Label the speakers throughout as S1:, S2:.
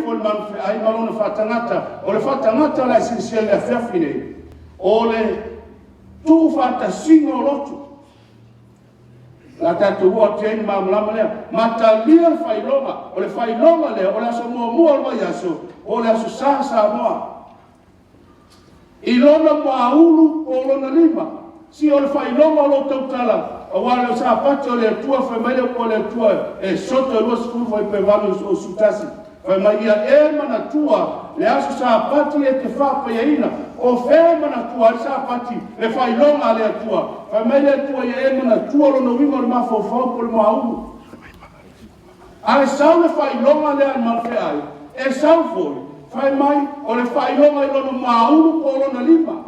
S1: ifo le man fe ai malona fatangata o le fatangata la esensial le afafine o le tu fata singo lotu la tatu o tien mamlama le matalia failonga o le failonga le o la so mo o yaso o la so sa mo ilona mo aulu o lona lima si o le failonga lo tautala o wale sa pati o le tua fa mai o le tua e soto lo skulu fa pe valo o sutasi fa mai ia mana tua le aso sa pati e te fa pa ina o fe mana tua sa pati le fa ilonga le tua fa mai le tua ia mana tua lo no wingo le mafo fo po le mau ai sa le fa ilonga le al mal fe ai e sa foi fa mai o le fa ilonga lo no mau po lo na lima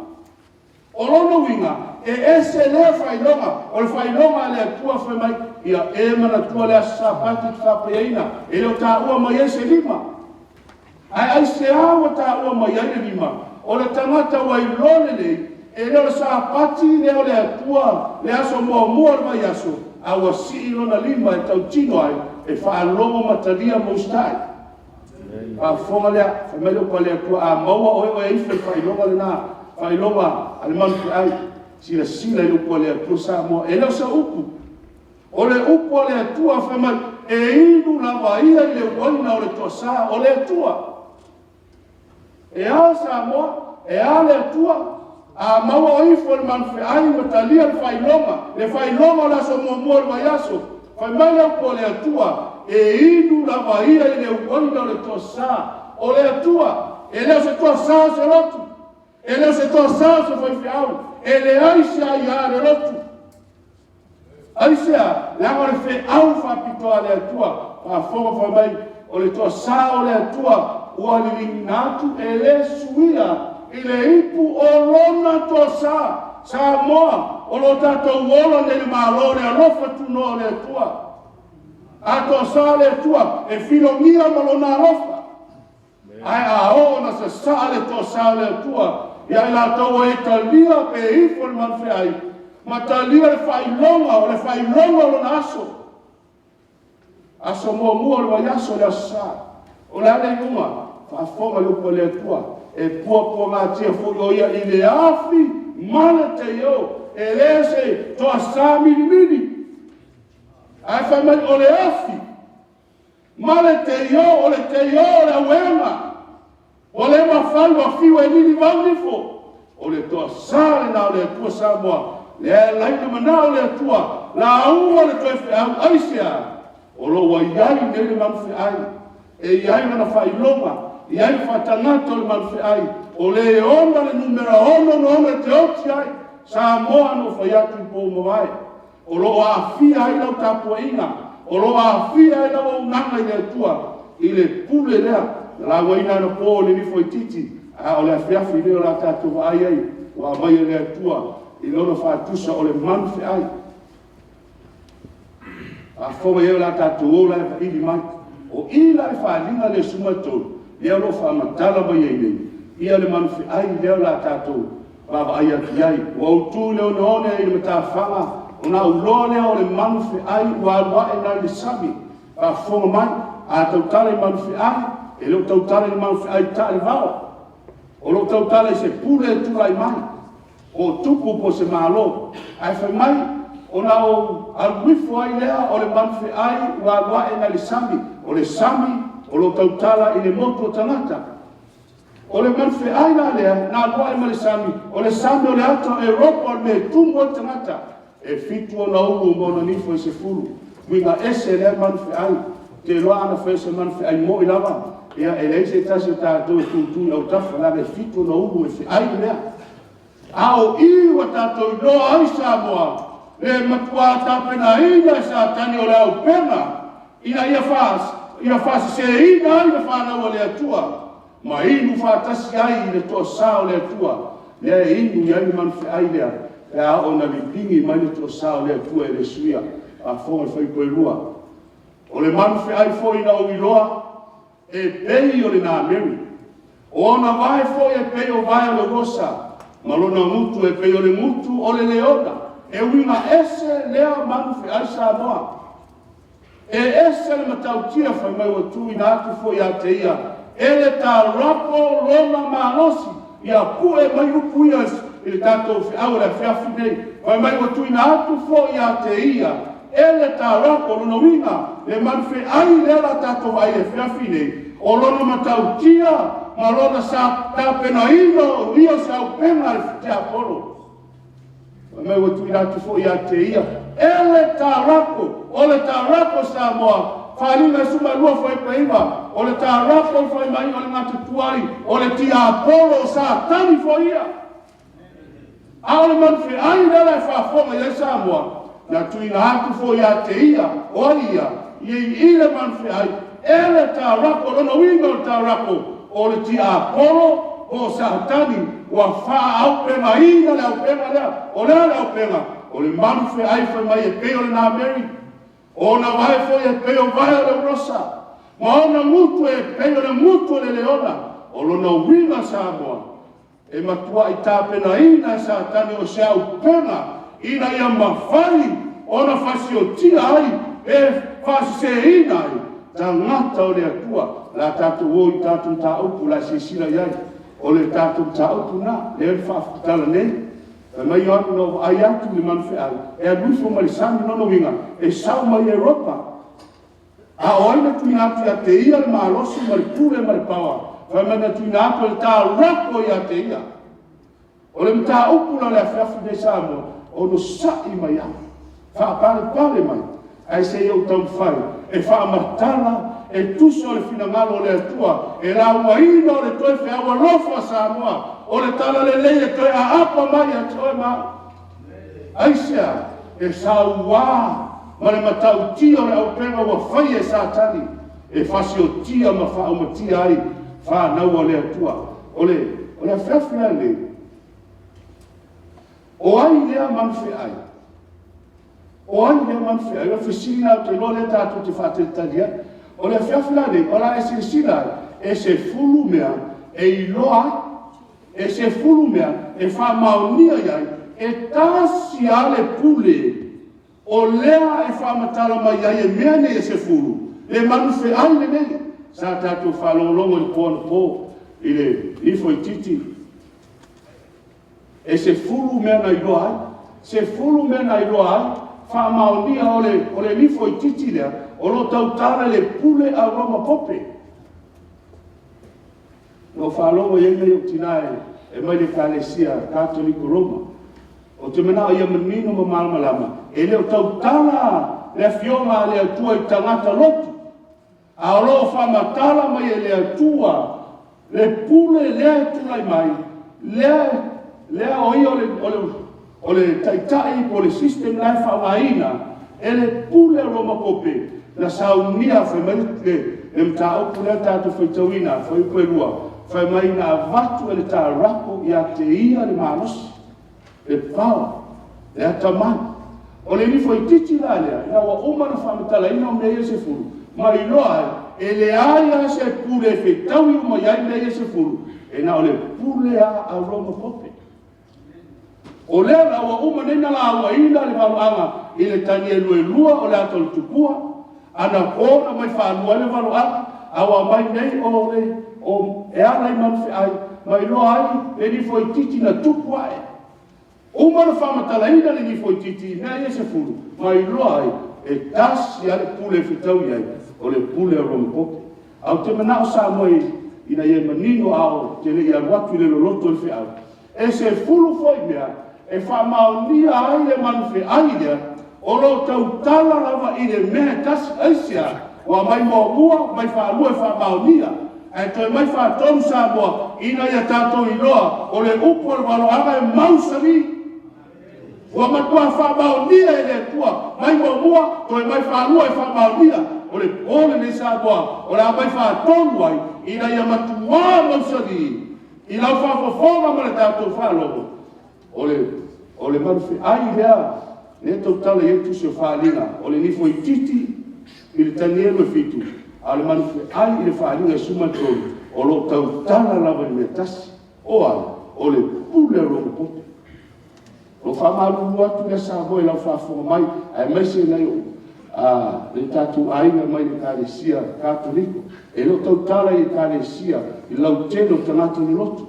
S1: o lo no winga e ese le failonga o le failonga le tua fe mai ia mana tua le sapati fa peina e lo ta ua mai ese lima ai se awa ta ua mai ese lima o le tangata wai lole le e le sapati le o le tua le aso mo mai aso awa si lo na lima e tau tino ai e fa longo matalia mo stai a fonga le fa mai lo le tua a maua o e ife failonga le na failonga al man ai sila i upo le atua sa moa e leo sa upu o le upo le atua fa mai e inu lava ia i le uaina o le tua sa o le atua e a sa moa e a le atua a maua o ifo le manfe ai matalia le failonga la so mua le vaiaso fa mai le upo le atua e inu lava ia i le uaina o le tua sa o le atua e leo se tua sa se lotu e leo se tua sa se foi fiau ele aisha ia le rotu aisha la ngore fe au fa pitoa le tua pa fonga fa mai o le tua sa o le tua o le natu ele suia ile ipu o lona tua sa moa o lo tato uola le malo le alofa tu no le tua a tua sa le tua e filomia malona alofa ai a ona sa le tua sa le tua ia la tau e talia pe ifo le manfe ai ma talia le failonga o le failonga o na aso mua le vaiaso le asa o le ale inunga fa fonga le upo le tua e pua ngatia fu o ia i le afi male te yo e lese to asa mini ai fa mai o le afi male te yo o le wenga o le mafalu a fiwa e nini maunifo o le toa sale na o le tua sa moa le laina mana o le tua la ua le toe fe au aisia o lo wa iai nele manfe ai e iai mana failonga iai fatangata o le manfe ai o le ona le numera ono no ona te oti ai sa moa no faiatu i po mawai o lo a fia ai lau tapuaina o lo a fia ai lau unanga i le tua i le pule lea la waina no po le ni foi titi a o le afiafi le o la tatu ai wa mai le tua i lolo fa tusa o le manfe ai a fo ye la tatu o la i di mai o i la fa linga le sumato le lo fa matala ba ye ni ia le manfe ai le la tatu ba ba ai ai o tu le no ne i mata fanga ona ulo le o le manfe ai wa e na le sabi ba fo mai a tau tale manfe ai e lo tau tale le manfe ai tale vao o lo tau tale se pule tu lai mai o tupu po se malo ai fa mai ona o alguifo ai lea o le manfe ai wa e na le sami o le sami o lo tau tala i le moto tanata o le manfe ai na lea na wa e le sami o le sami o le ato Europa me tumo tanata e fitu o na umu mo na nifo se fulu winga ese le manfe ai te loa ana fa se manfe ai mo i lava ia e leise tasi ta tu au tafa la le fitu na umu e fi ai lea ao i wa tato i loa ai sa moa le matua tapena ina sa tani o le au pena ina ia fas se ina ina whana o le atua ma inu whatasi ai le toa sa o le atua le inu ia i manfe ai lea e a o na lipingi mai le toa sa o le atua e le suia a fonga fai koe lua o le manfe ai fo ina o iloa e pei o le nā meri. O na vai foi e pei o vai o le rosa. Ma lona mutu e pei o le mutu o le leona. E winga ese lea manfe ai sa moa. E ese le matautia fai mai o tu ina atu foi a te ia. ele tarako lona malosi ia pue mai upuia ele tatou feau le feafi nei vai mai o tuina atu fo ia te ia ele tarako lona winga le manfe ai lela tatou ai le feafi nei o lona matautia ma lona sa tapena ino io sa upena le te apolo vai mai o tuina atu fo ia te ia ele tarako o le tarako sa moa Falina suma lua foi paiva, o le tarako foi mai o le ngata tuai, o le tia apolo sa tani foi ia. A o le manfe ai nela e whafonga i Samoa, na tuina hatu foi a te ia, o ia, i le manfe ai, ele tarako, lona winga o le tarako, o le tia apolo, o sa tani, ua wha au penga ina le au penga lea, o lea le au penga, o le manfe ai foi mai e peo le na Mary, ona vai foi e peo vai le rosa ma ona mutu e peo le mutu le leona o lona winga Samoa e matua i tapena ina sa tani o se au pena ina ia mawhai ona fasiotia ai e faseina ai ta ngata o le atua la tatu o i tatu ta upu la sisila iai o le tatu ta upu na le whafutala nei mai o no ai atu le manfe ai e a luso malisani no winga e sau mai Europa a oina tu atu ya te ia le malosi mai pure mai pawa fa mana tu atu le ta rako ya te ia o le mta upu le afafu de Samoa o no sai mai a fa pale mai ai se eu tau fai e fa martala e tuso le finangalo le atua e la uaina o le toe fe awa lofa Samoa o le tala le leia toe a apa mai a toe ma aisea e sa ua ma le matau tia o le au penga wa fai e sa tani e fasi o tia ma fa o ma tia ai fa nau o le atua o le afrafia le o ai lea manfe ai o ai lea manfe ai o fisina o te lo le tatu te fate talia o le afrafia le o la e sirisina e se fulu mea e iloa e se fulu mea e fa maunia iai e tasi ale pule o lea e fa matala mai iai e mea ne e se fulu le manufe ai le nei sa tatu fa longolongo i pono po i le ifo i titi e se fulu mea na iloa ai se fulu mea na iloa ai fa maunia o le ifo i titi lea o lo tautara le pule a Roma pope no whālongo ienga i o tinae e mai le Kalesia Katoliko Roma. O te mena ia menino ma malamalama. E leo tautala le fionga le atua i tangata lotu. A olo whamatala mai e le atua. Le pule lea tulai mai. Lea oi o le taitai po le system lai whawaina. E le pule Roma pope. La saunia whai mai le mta opu lea tātou whaitawina. Whai uperua. Fai mai na vatu ele ta rako ia te ia le manos e pao e ataman o le nifo i titi la lea ia wa umana whamitala ina o mea se furu ma i loa e le aia se pule fe tau i uma iai mea se furu e na o le pule a Roma pope o lea la wa umana ina la awa ina le valuanga i le tani e lue lua o le ato le tupua ana kona mai whanua le valuanga awa mai nei o le o e ala i manfe ai mai loa ai e ni foi titi na tupu ai o mana whamatala ina le ni foi titi nea e se furu mai loa ai e tasi ale pule fitau iai o le pule o Roma pope au te mana o sa moe ina ie manino ao te le ia watu le loloto le whiau e se furu foi mea e whamaunia ai le manfe ai lea o lo tautala lava i le mea tasi aisia wa mai mua mai whalua e whamaunia e toi mai whātonu Samoa ina ia tātou i loa o le upo le waloanga e mausari ua matua whamaunia e le tua mai mua toi mai whalua e whamaunia o le pole le Samoa o le mai whātonu ai ina ia matua mausari i lau whafofonga ma le tātou whalogo o le maruwhi ai lea le tau tala i etu se whalinga o le nifo i titi i le tanielo e fitu ale manufe ai i le whalinga suma tolu o lo tau tala lava i me tasi o ai o le pule Roma pope lo whamaru atu le Samoa i lau whafonga mai ai mai se nei o le tatu ainga mai le Kalesia Katoliko E lo tautala i kālesia, i lau tēno tangata ni lotu.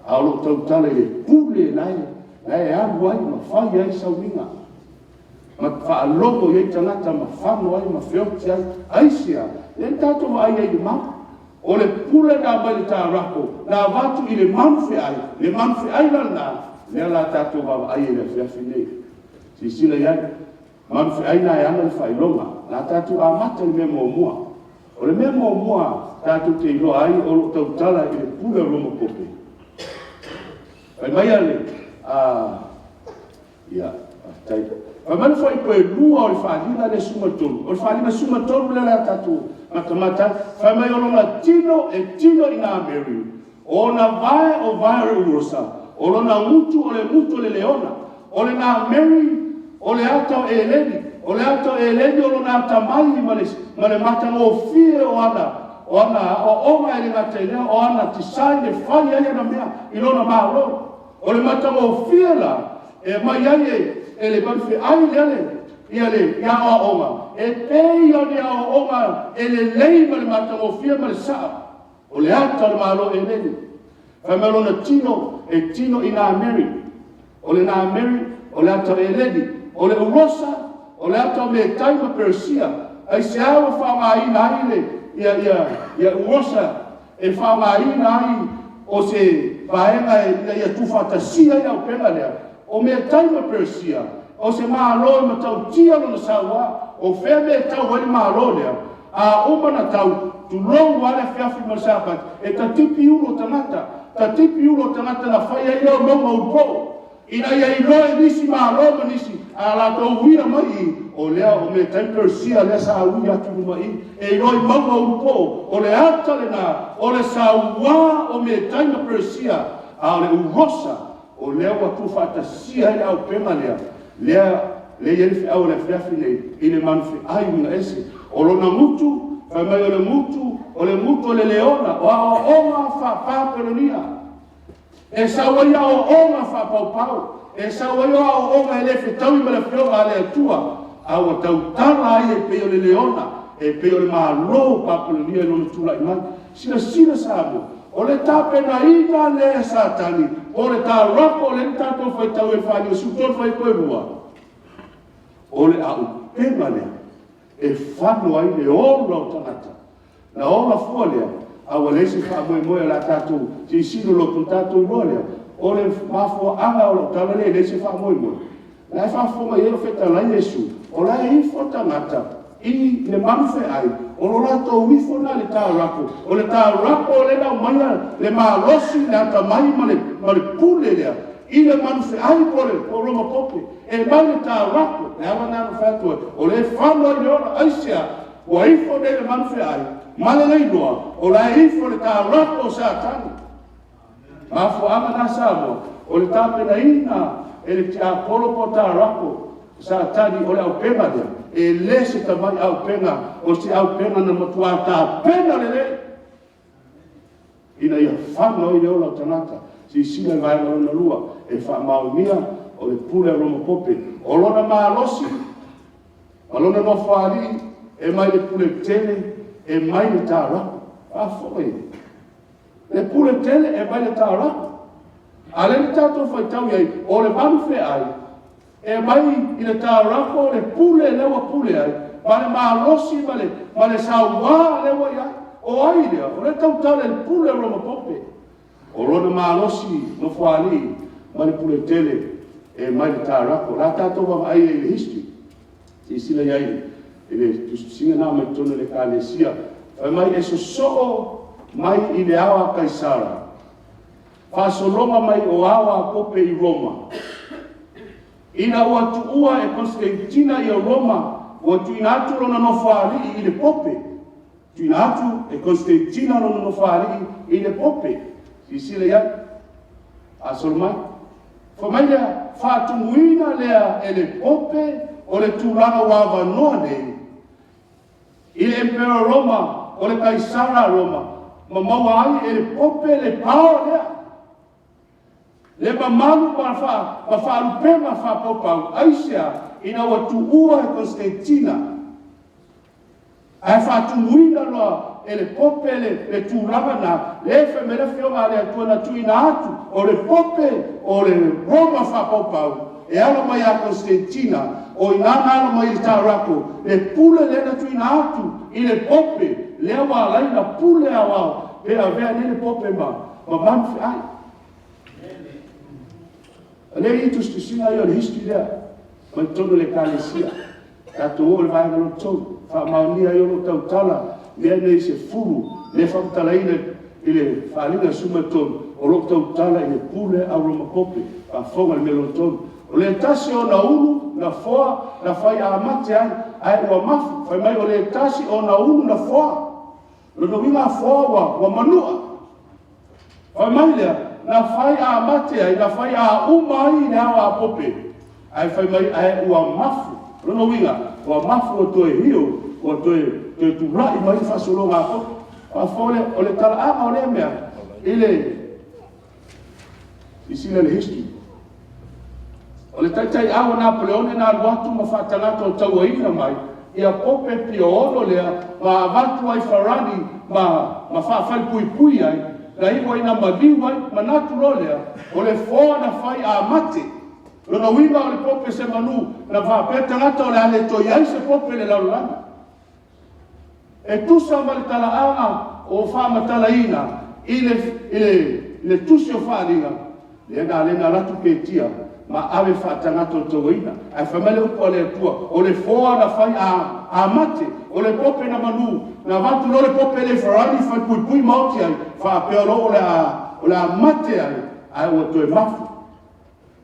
S1: A lo tautala i pule lai alu ai, ma whai ai sauninga. Ma whaalongo i tangata, ma whano ai, ma whioti ai, aisia. E tātou wa ai le mau. O le pule nā mai le tā rako, nā watu i le manwhi ai lana, lea la tātou wa ai le whiawhi nei. Si sila iai, manwhi ai nā e anga le whailonga, nā tātou a mata i mea mua. O le mea mua tātou te iloa ai o lo tautala i le pule roma kope. Pai mai ale, tai. Pai mai fai koe lua o le whaalina le sumatonu. O le whaalina sumatonu le la tātou matamata. Pai mai o longa tino i nā Mary. O na vae o vae re urosa. O lo na mutu o le mutu le leona. O le nā Mary, o le atau e leni. O le ato e leni o lona tamai ma le matanga o fie o ana o onga e le ngata i lea o ana tisai le whai ai ana mea i lona maalo. O le matanga o fie la e mai ai e le manwhi ai lele ia le ia o onga. E pei o le o onga e le lei ma le matanga o fie ma le saa. O le ata le maalo e leni. Whai me lona tino e tino i nā Mary. O le nā Mary o le ata e leni. O le urosa o le ato me taima Persia, ai se awa whaamaina ai le, ia uosa, e whaamaina ai o se vaenga ia tufatasia ia o pena lea, o me taima Persia, o se maalo ma tau tia lona saua, o whea me tau wani maalo lea, a umana tau, tu long wale whiawhi masapat, e ta tipi ulo tangata na whaia ia o monga upo, ina ia iloa nisi maalo ma nisi, a la tau huira mai o lea o me tai Persia lea sa ui atu mai e roi maua upo o le ata le na o le sa ua o me tai ma Persia a le urosa o lea watu whatasia i au pema lea yerifi au le whiawhi nei i le manwhi ai una ese o lona mutu whai mai o le mutu o le leona o a o onga whapaperonia e sa waia o onga whapaupau e sa waio o onga e le whetau i mele whio a le atua au a tautara ai e peo le leona e peo le malo papulonia e lona tula i mai sina sabo o le tapena ina le satani o le ta rako le tato whaitau e whani o suton whai koe rua o le au pema lea e whanu ai le ola o tangata na ola fua lea au a lesi wha moe la tato si sino lo kun tato i lea o le mafua anga o lo tala le lesi wha moe la fa fonga yelo feta la Yesu o la e fota ngata i le manfe ai o lo lato wifo na le ta rako o le ta rako le na maya le malosi na ta mai male pule lea i le manfe ai o Roma pope e mai le ta rako le ama na no fatua o le famo i le ora aisia o ifo le manfe ai male le loa o la ifo le ta rako satani mafu ama na sabo o le ta pena ina ele te apolo po ta rako sa tani ole au pena de e lese ta mai au pena o si au pena na matua ta pena le ina ia fama i le ola tanata si sina vai na lua e fa maunia o le pule Roma pope o lona malosi o lona no fali e mai le pule tele e mai le ta rako a foi le pule tele e mai le ta rako ale ni tato fai tau iai, o le manwhe ai, e mai i le tā rako, le pule lewa pule ai, ma le maalosi, ma le sauwa lewa iai, o ai lea, o le tau tale le pule Roma pope, o rona maalosi no whaali, ma le pule tele, e mai le tā rako, la tato wa ai e le history, si sila iai, e le singa nā mai tona le kālesia, e mai e so mai i le awa Kaisara, Fasolonga mai o awa pope i Roma. Ina ua tuua e Constantina i Roma, ua tuina atu lona no whaari i le pope. Tuina atu e Constantina lona no whaari i le pope. Si sile ia, a solmai. Whamai lea, whaatumuina lea e le pope o le tūranga wawa noa nei. I le Emperor Roma, o le Kaisara Roma, ma maua ai e le pope le pao lea. Le mamalu ma fa rupema fa popau aisia ina watu ua e Constantina ai whatunguina loa e le pope le tūranga na le whemere whionga le atua na tuina atu o le pope o le Roma whapopau e ala mai a Constantina o inana ala mai i Tarako le pule le na tuina atu i le pope le awa alai na pule awao pe a vea le pope ma manfi ai le itus tu singa yo le history lea mai tono le kalesia tato o le vai ngalo tonu whamaunia yo lo tautala lea nei se furu le whamtalaina i le whalinga sumatonu o lo tautala i le pule a Roma pope a whonga le melotonu o le tasi o na ulu na foa na whai a mate ai ua mafu whai mai o le tasi o na ulu na foa lono winga foa wa manua whai mai lea na whai a mate ai na whai a umai ne awa a pope ai whai mai ai ua mafu lono winga ua mafu o toe hio o toe turai mai whasolonga a pope a whole o le tala ama o le mea ile isina le history o le taitai awa Napoleone na aluatu ma whatalata o tauaina mai ia pope pio ono lea ma avatu ai Farani ma whaafai pui pui ai na iwa ina madiu ai ma naturo lea o le foa na whai a mate lona winga o le pope se manu na whaapetangata o le ale toi ai se pope le laulanga e tusa ma le talaanga o whaamatalaina i le tusi o whaalinga le na latu petia ma ave whaatangata o tauaina ai whamele upo o le atua o le foa na whai a mate o le pope na manu na vatu no le pope le Farani whai pui pui mauti ai whaapeolo o le a mate ai o toe mafu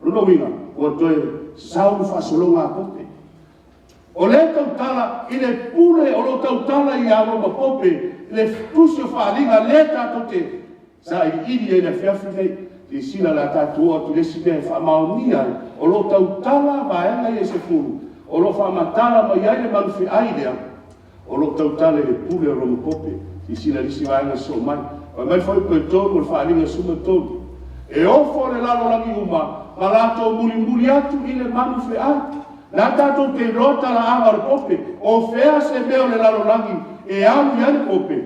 S1: runo winga o toe sauru whasolonga a pope o le tautala i le pule o lo tautala i a Roma pope le tusi o whaalinga le tato te sa i iri e le whiawhi i sina la tatua tu le sine whamaunia o lo tautala vaenga i e se furu o lo whamatala mai ai le manufi aidea o lo tautala le pule o Roma pope i sina lisi vaenga so mai wa mai foi koe tonu o whaalinga suma tonu e ofo le lalo langi uma ma lato muli atu i le manufi ai la tato te rota la ama o pope o fea se meo le lalo langi e au i ale pope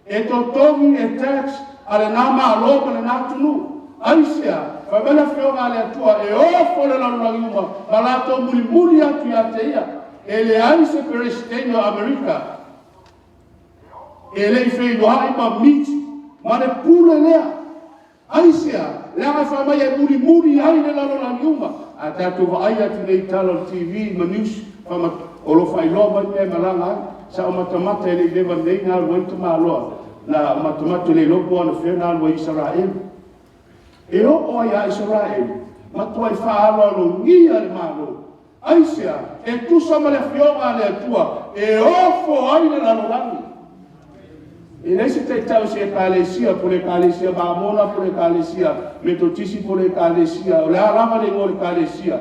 S1: e totongi e tax ale nama aloba le natunu aisia whamela whionga le atua e ofo le lalulangi uma ma lato muli atu ia te ia e le aise presidente o Amerika e le i whaidohai ma miti ma le pule lea aisia lea whamai e muli ai le lalulangi uma a tato wa ai atu nei tala TV ma news o lo whailoa mai me malanga ai sa o matamata e le lewa nei ngā ruaita maaloa na matamata le lopo ana whina alua Israel e o ai a Israel matua i whaalo alo ngia le malo aisia e tusa ma le whionga le atua e ofo ai le lalolangi e nese te tau se ekalesia po le ekalesia mamona po le ekalesia metotisi po le ekalesia o le alama le ngore ekalesia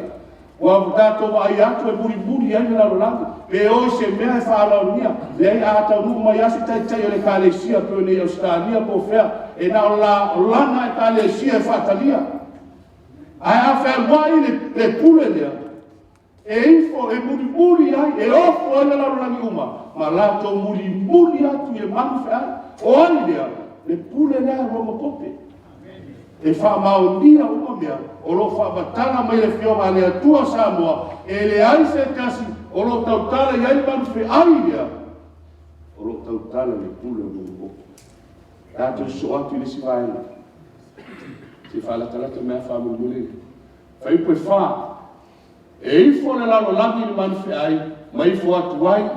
S1: wa dato wa ai atu e buri ai le lalolangi pe o se mea e whaalo nia le ai ata unu mai asi te tau le ekalesia po ne Australia po fea e na o lana e kalesia e whatalia ai a whea mai le pule lea e info e muri ai e ofo ai le lalulangi uma ma lato muri atu e manufe ai o ai lea le pule lea Roma pope e whamaunia uma mea o lo whabatana mai le whionga le atua Samoa e le ai se kasi o lo tautala i ai manufe ai lea o lo tautala le pule Roma pope tato so atu le si vaenga se whalatalata mea whamulmulele whai poe wha e ifo le lalolangi le manufe ai ma ifo atu ai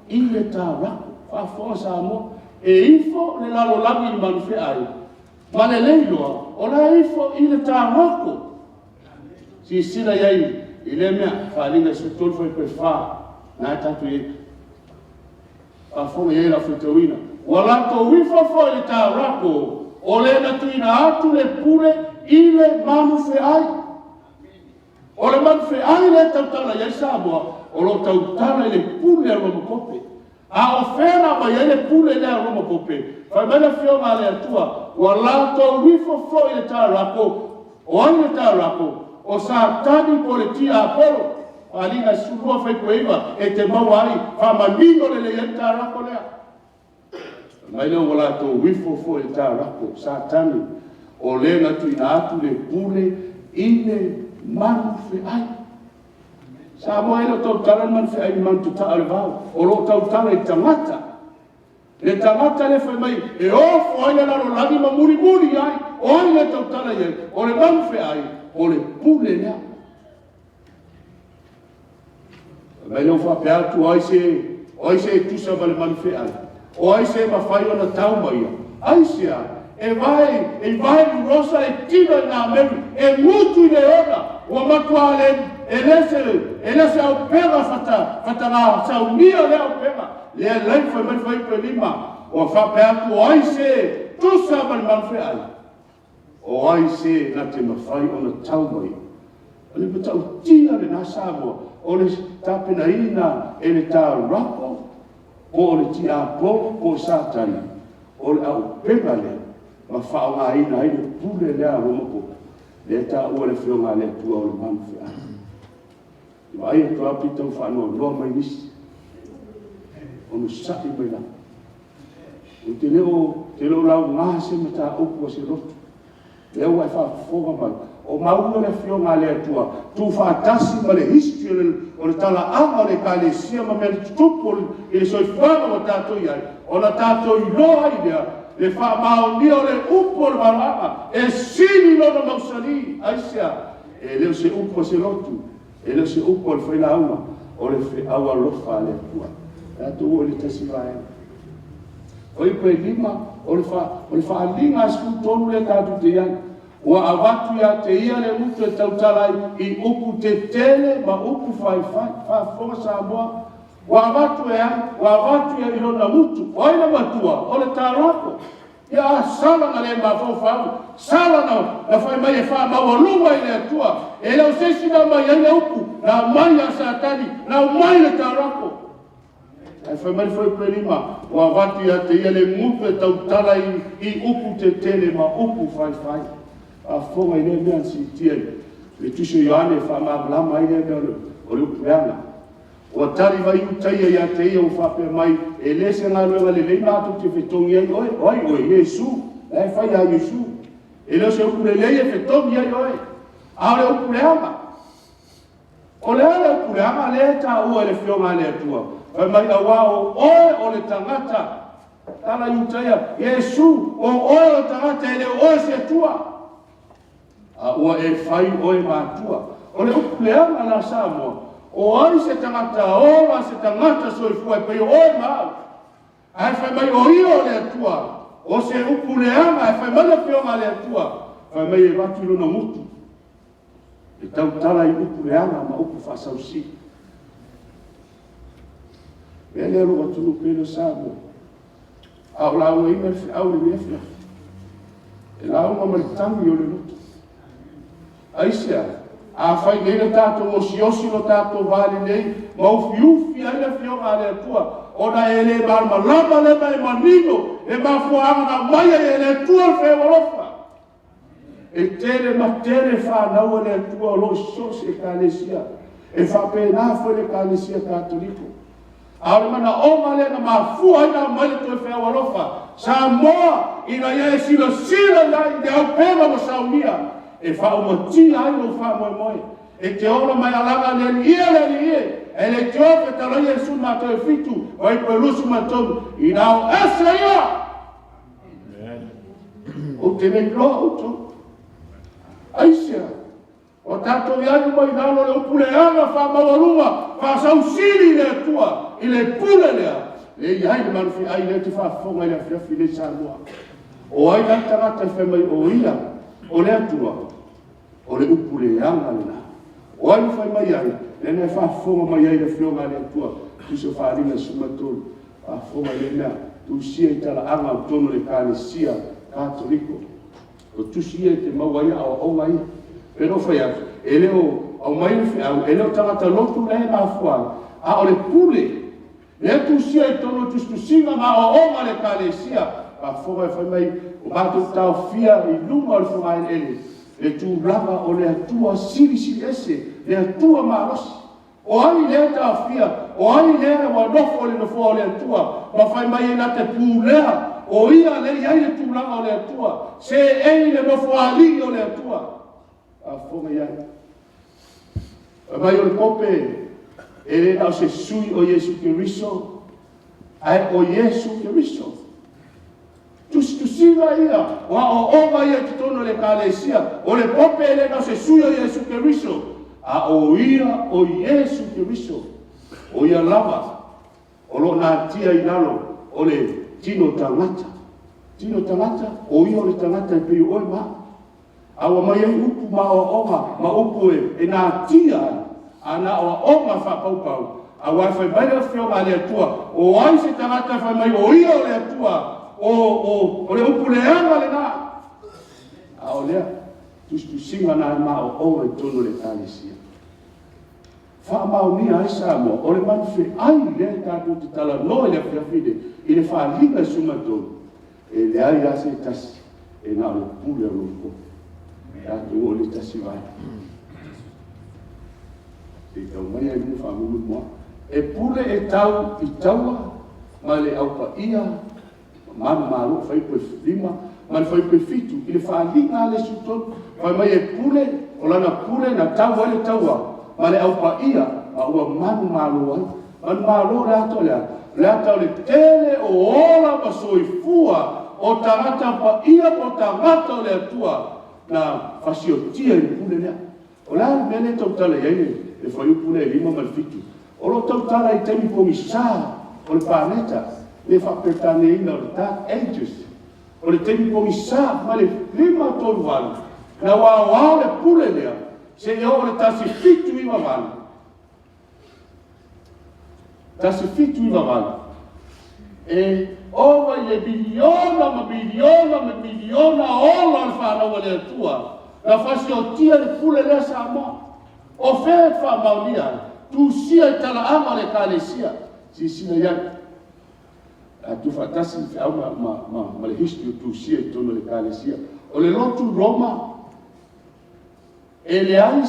S1: i le tārako whaafoa Samoa e ifo le lalolangi le manufe ai ma le leiloa o la ifo i le tārako si sila iai i le mea whaalinga se tolu whai poe wha nā tatu e whaafonga iai la whetauina walato wifa fo i tārako o le na tuina atu le pure i le manufe ai o le manufe ai le tautala iai Samoa o lo tautala i le pure a Roma pope a ofera mai ai le pure le a Roma pope fai mele whionga le atua walato wifa fo i le tārako o ai le tārako o sa tani po le tia Apollo alina sulua fai koiva e te mau ai whamanino le le tarako lea. Mai leo wala to wifo fo e tarako sa tani o lenga tu ina atu le pule ine manu fe ai. Sa mo elo tau talan man fe ai man tu ta alvao o lo tau tala i tangata. Le tangata le fai mai e ofo ai le laro lagi ma muri muri ai o ai le tau tala i o le man fe ai o le pule lea. Mai leo fa pe atu ai se tusa vale man fe ai. O ai se mawhai o na tau mai. Ai sea, e vai rosa e tino na meru, e mutu le ona, o matua le lese au pera fata na saunia le au pera. Le lai fai pe lima, o fa pe atu o ai se, tusa vale man fe ai. O ai se na te mawhai o na tau mai. O le matau tia le nasa mo, o le tapena ina e le tau rako, o le ti a po satani o le au pega le ma fao nga ina ai le pule le a romoko le ta o le fionga le tua o le manfe a i ai e toa pita ufano loa mai nisi o no saki mai la o te leo lau ngā se mata upu o se rotu le au ai wha foga mai o maua le fionga le tua tu whaatasi ma le history o le tala ama le kalesia ma mea tupu i le soifanga o tātou iai o na tātou i loa i lea le wha maoni o le upu o le marama e sini lona mausani aisia e leo se upu o se lotu e leo se upu o le whaila auma o le whi aua lofa le tua tātou o le tasi vae o i koe lima o le wha alinga sku tonu le tātou te iai ua avatu ia te ia le mutu e tautalai i upu te tele ma upu whaifonga sa moa. Ua avatu ia i lona mutu. O aina matua, o le tarako. Ia sala na le mawhau whau. Sala na whai mai e wha mawalunga i le atua. E leo sesi na mai ai le upu. Na mai a satani. Na mai le tarako. E whai mai whai pelima. Ua avatu ia te ia le mutu e tautalai i upu te tele ma upu whai. A fonga i le mea si tia le tuso Ioane wha maablama i le mea o le upueanga. O tari vai utaia ia te ia o whape mai e lese ngā ruenga le lei mātou te whetongi ai oe Iesu, e whai a Iesu. E leo se upure lei e whetongi ai oe. A le upueanga. O le ale upueanga le ta ua le whionga le atua. Whai mai a wao oe o le tangata. Tala i utaia, Iesu, o oe o tangata e le oe se atua. Ua e whai oe mātua. O le upuleanga na Samoa. O ai se tangata oa se tangata soifua e pei oe mau. Ai whai mai o io le atua. O se upuleanga e whai mai le whionga le atua. Whai mai e watu luna mutu. E tau tala i upuleanga ma upu whasausi. Mea le aru atunu pēle Samoa. Au lau e ime au le mefia. E lau ma maritangi o le lutu. Aisia, a whai nei na tātou o siosi no tātou vāli nei, mau fiufi ai na whionga le atua, o na e le marma lama le mai manino, e mafuanga na maia e le atua le whewalofa. E tere ma tere whanau le atua o lo siosi e kālesia, e whapena fwe le kālesia kātoliko. Aore mana oma le na mafua ai na maia toi whewalofa, sa moa ina ia e sila lai de au pēma mo saunia, e wha umatia ai no wha moe moe. E te ora mai alanga le ie. E le te ope talai e su mato e fitu. Vai koe lusu matou. I nao esa ia. O te nei loa uto. Aisia. O tato i anu mai nalo le upuleanga wha mawalunga. Wha sausiri le atua. I le pule lea. Le i haine manufi ai le te wha fonga i le whiafi le Samoa. O ai nai tangata i whai mai o ia. O le atua. O le upuleanga lena. O ai whai mai ai, lena e whafonga mai ai le whionga le atua, tu se wharinga sumatolu, whafonga lena, tu sia i tala anga o tono le kālesia kātoliko. O tu sia i te maua ia au au mai, pero whai atu, e leo au mai le whiau, e leo tangata lotu le mafua, a o le pule, le tu sia i tono tu singa ma o oma le kālesia, whafonga e whai mai, o mātou tau fia i luma o le whonga ele, e tu lava o le atua siri ese, le atua marosi. O ai le tafia, o ai le wanofo le nofo o le atua, ma fai mai na te pulea, o ia le iai le tūlanga o le atua, se ei le nofo ali o le atua. A fonga iai. Mai o le pope, e le nao se sui o Yesu Kiriso, ai o Yesu Kiriso. Tusiva ia, o oma ia ki tono le kalesia, o le pope e le nao se sui o Yesu Kiriso, a o ia o Yesu Kiriso, o ia lava, o lo na tia i nalo, o le tino tangata, o ia o le tangata i pe oi ma, awa mai e upu ma o oma, ma upu e na tia, ana o oma fa pau, awa fai mai le fio ma le atua, o ai se tangata fai mai o ia o le atua, o le upu le anga le na, a o lea, tusinga na ma o oe tono le kalesia. Fa maonia ai sa mo, o le manfe ai le tātou te tala no le whiawhide, i le whaalinga sumatonu, e le ai ase tasi, e nā le pule o loko, tātou o le tasi vai. E tau mai ai mu whamulu moa, e pule e tau i taua, ma le aupa ia, mana malo, whai koe lima, ma le whai koe fitu, i le whaalinga le sutonu, whai mai e pule, o lana pule na taua le taua, ma le aupa ia, a ua manu malo ai. Manu malo rato lea tau le tele o ola ma soifua o tangata pa ia po tangata o le atua na fasiotia i pule lea. O lea le mele tau tala iai le whaiu pule e lima malfitu. O lo tau tala i temi komisa o le planeta, le whapetane ina o le Dark Ages. O le temi komisa ma le lima tolu walu. Na wao le pule lea. Se e o le tasi fitu i wawani. Tasi fitu i wawani. E ova i le biliona ma biliona ola le whanau le atua. La fasi o tia le pule lea sa ma. O whea wha maunia. Tu sia i tala ama le kalesia. Si sina iai. A tu whatasi au ma le history tu sia i tono le kalesia. O le lotu Roma. E le ai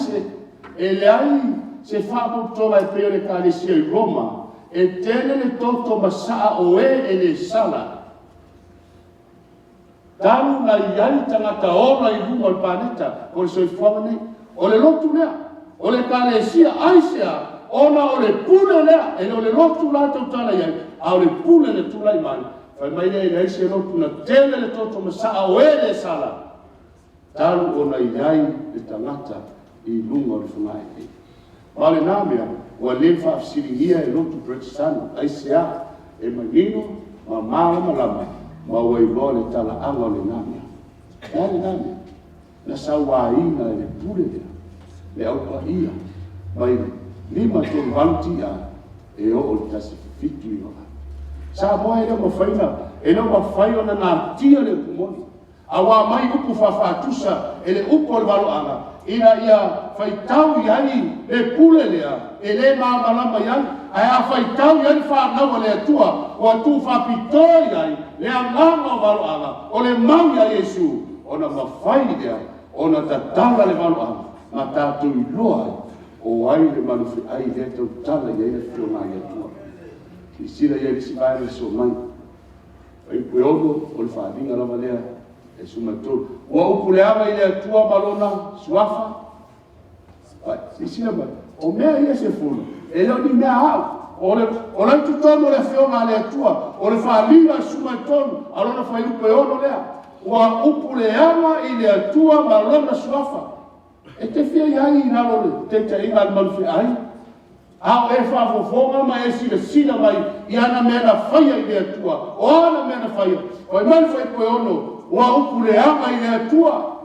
S1: se whapotola e peo le kalesia i Roma, e tele le toto masaa o e le sala. Taru na iai tangata ola i runga o planeta, o le soifuanga nei, o le lotu lea, o le kalesia aisea, ona o le pule lea, e o le lotu la tau tala iai, a o le pule le tula i mani, fai mai le aise lotu na tele le toto masaa o e le sala. Taru o na iai le tangata i lunga o le whangai e. Ma le nāmea, ua le whaafsiringia e lotu Bretistano, aisea, e manino, ma malama lama, ma ua i loa le tala anga o le nāmea. Ea le nāmea, na sa wāina e le pule lea, le aupa ia, mai lima tonu valuti a, e o le tasi fitu i waka. Sa moa e leo mawhaina, e leo mawhai ona nā tia le kumoni. Awa mai upu whawhatusa e le upu o le waloanga. Ina ia whaitau iai le pule lea, e le māmalama iai, ai a whaitau iai whanau le atua, o atu whapitoi iai, le anganga o waloanga, o le mau ia Yesu, o na mawhai lea, o na tatala le waloanga, ma tātou i loa, o ai le manufi ai lea tau tala iai le whionga i atua. Ki sila iai lisi vai le so mai, ai pue ono, o le whaadinga lama lea, e sumatolu. Ua upuleava i le atua malona suafa. Sisina mai. O mea ia se fulu. E leo ni mea au. O le tutono le whionga le atua. O le whaalinga sumatolu. Alona whaiupe ono lea. Ua upuleava i le atua malona suafa. E te whia iai i nalo le. Te te inga manufi ai. Ao e whafofonga ma e sila mai. I ana mea na whaia i le atua. O ana mea na whaia. O e mani whaiupe ono. Ua upuleanga i le atua,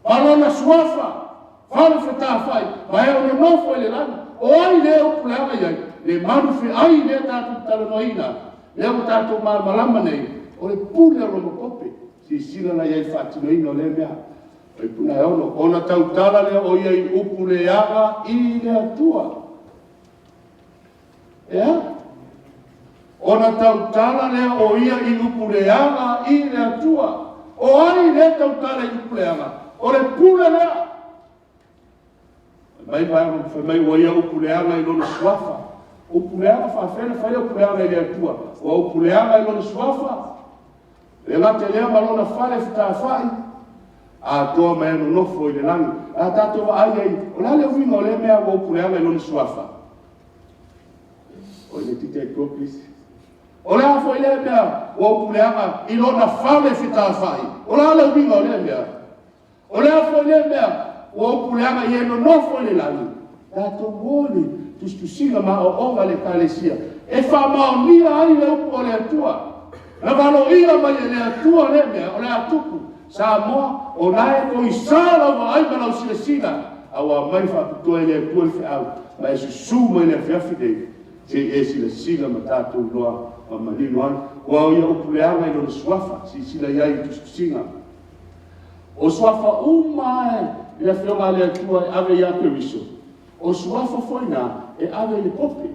S1: palona suafa, whare whetawhai, ma e ono nofo i le lana. O ai le upuleanga iai, le manufi ai le tātou talanoina, le o tātou malama nei, o le pule romo kope, si sila na iai whatinoina o le mea. O i puna e ono, ona tau tala le o iai upuleanga i le atua. Ea? Ona tau tala le o ia i upuleanga i le atua. O ai le tau tala i upuleanga. O le pule lea. mai mai wa ia upuleanga I lona suafa upuleanga faafele fai upuleanga I le atua wa upuleanga I lona suafa le ngate lea malona fale fitafai atoa mai nonofo I le lagi a tatou ai ai o le ale uiga o le mea ua upuleanga I lona suafa o le tite ai kopis o le afo I le mea ua upuleanga I lona fale fitafai o le ale uiga o le mea o le afo I le mea ua upuleanga I nonofo I le lagi tatou ole tustusiga ma o'oga le kalesia e faamaonia ai le upu o le atua na valoia mai le atua le mea o le atupu sa moa o nae ko isala wa ai mana usilesina awa mai whaputua le atua le whiau ma e susu mai le whiafi dei se e silesina ma tātou loa ma manino anu wa o ia upuleanga I lona suafa si sila iai tustusiga o suafa umae ia whionga le atua e ave ia periso o suafa foina e ave le pope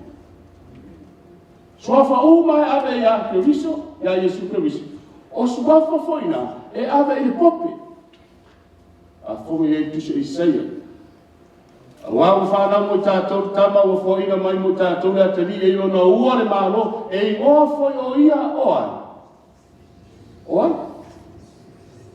S1: suafa uma e ave ia periso ia Yesu periso o suafa foina e ave le pope a fonga ia tuso Isaia a wau whana mo tātou tama o foina mai mo tātou le atari e ilo na ua le malo e I o foi o ia oai oai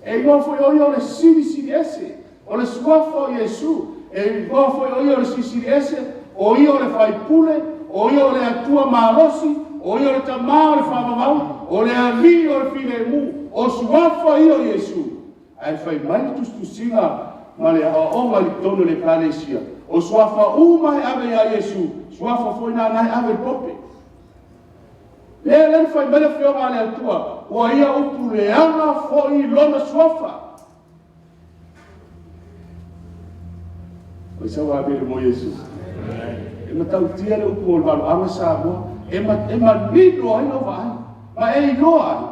S1: e I o foi o ia o le siri ese o le suafa o Yesu e go foi o ia le siri ese o ia o le faipule o ia o le atua malosi o ia o le tamā o le whamamau o le ali o le filemu o suafa ia o Yesu ai fai mai tustusiga ma le aʻoga li tonu le kalesia o suafa uma e ave ia Yesu suafa foi na nai ave pope le fai mai le whionga a le atua ua ia upuleanga foi lona suafa o isa wa abele mo Yesu e matautia le upu o le valoaga sa moa e manino ai lova ai ma e iloa ai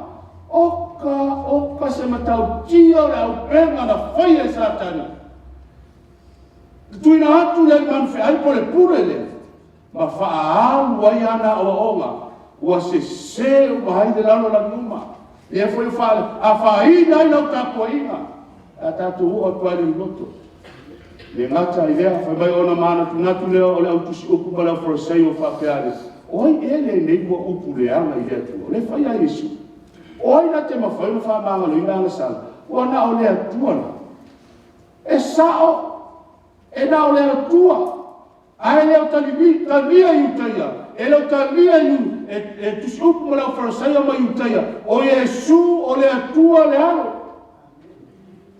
S1: oka se matautia o le aupenga na faia e satani tuina atu le manfe ai po le pure le ma faaalu ai ana aʻoaʻoga ua sese ua hai le lalo laguma ia foi a faina ai lau tapuaiga a tatou ua atu ai le loto le ngata I lea fai mai ona manatunatu lea o le autusi upu ma le auforosai o whapeare oi ele nei ua upu leanga I lea tua o le fai a Yesu oi na te mawhai na whamangalo I nanga sala ua na o lea tua na e sao e na o lea tua ai leo talia I utaia e leo talia I e tusi upu ma le auforosai o mai utaia o Yesu o lea tua le alo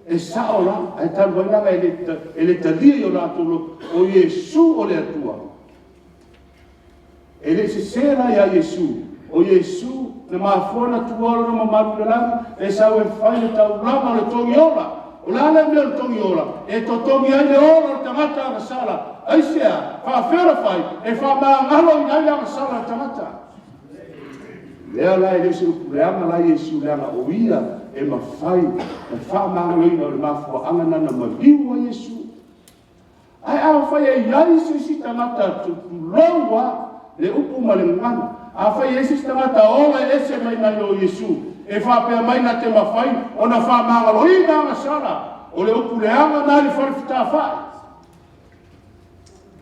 S1: e sao la ai talu ai langa e le talia I o lātou o Yesu o le atua e le sesera ia Yesu o Yesu na mafona tuolo na mamaru le langa e sao e fai le taulama o le tongi ola o la le mea le tongi ola e to tongi ai le ola o tangata a sala ai sea whaafera fai e whamangalo I nai a sala tangata lea la e le se upuleanga la Yesu leanga o ia e mawhai e whamangaloina o le mafuaanga nana maliu a Yesu ai awa whai e iai se si tangata tutuloua le upu ma le ngana a whai e si tangata ola e se mai nai o Yesu e whapea mai na te mawhai o na whamangaloina anga sala o le upu leanga na le wharifita whai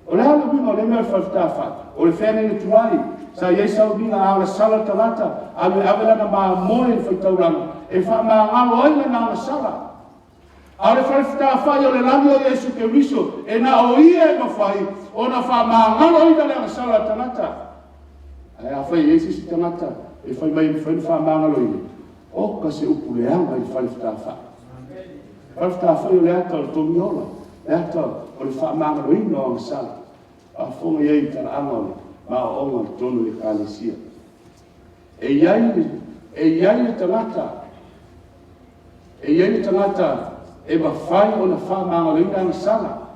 S1: o le ala winga o le mea wharifita whai o le whene ni tuai sa iei saubinga anga sala tangata a me avelana maa moe e whaitauranga e whamangalo ai le nanga sala a le wharifita whai o le langi o Yesu Keriso e na o ia e mawhai o na whamangalo ai le nanga sala tangata ai a whai Yesu si tangata e whai mai whai whamangalo ia o ka se upuleanga I wharifita whai wharifita whai o le ata o le tongi ola le ata o le whamangalo ina o ang sala a whonga iei tana angole ma o onga tonu le kalesia e iai le tangata e mawhai o na whamangaloina ang sala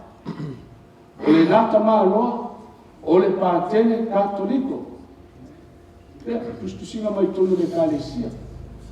S1: o le nata māloa o le pātene katoliko lea tustusinga mai tonu le kalesia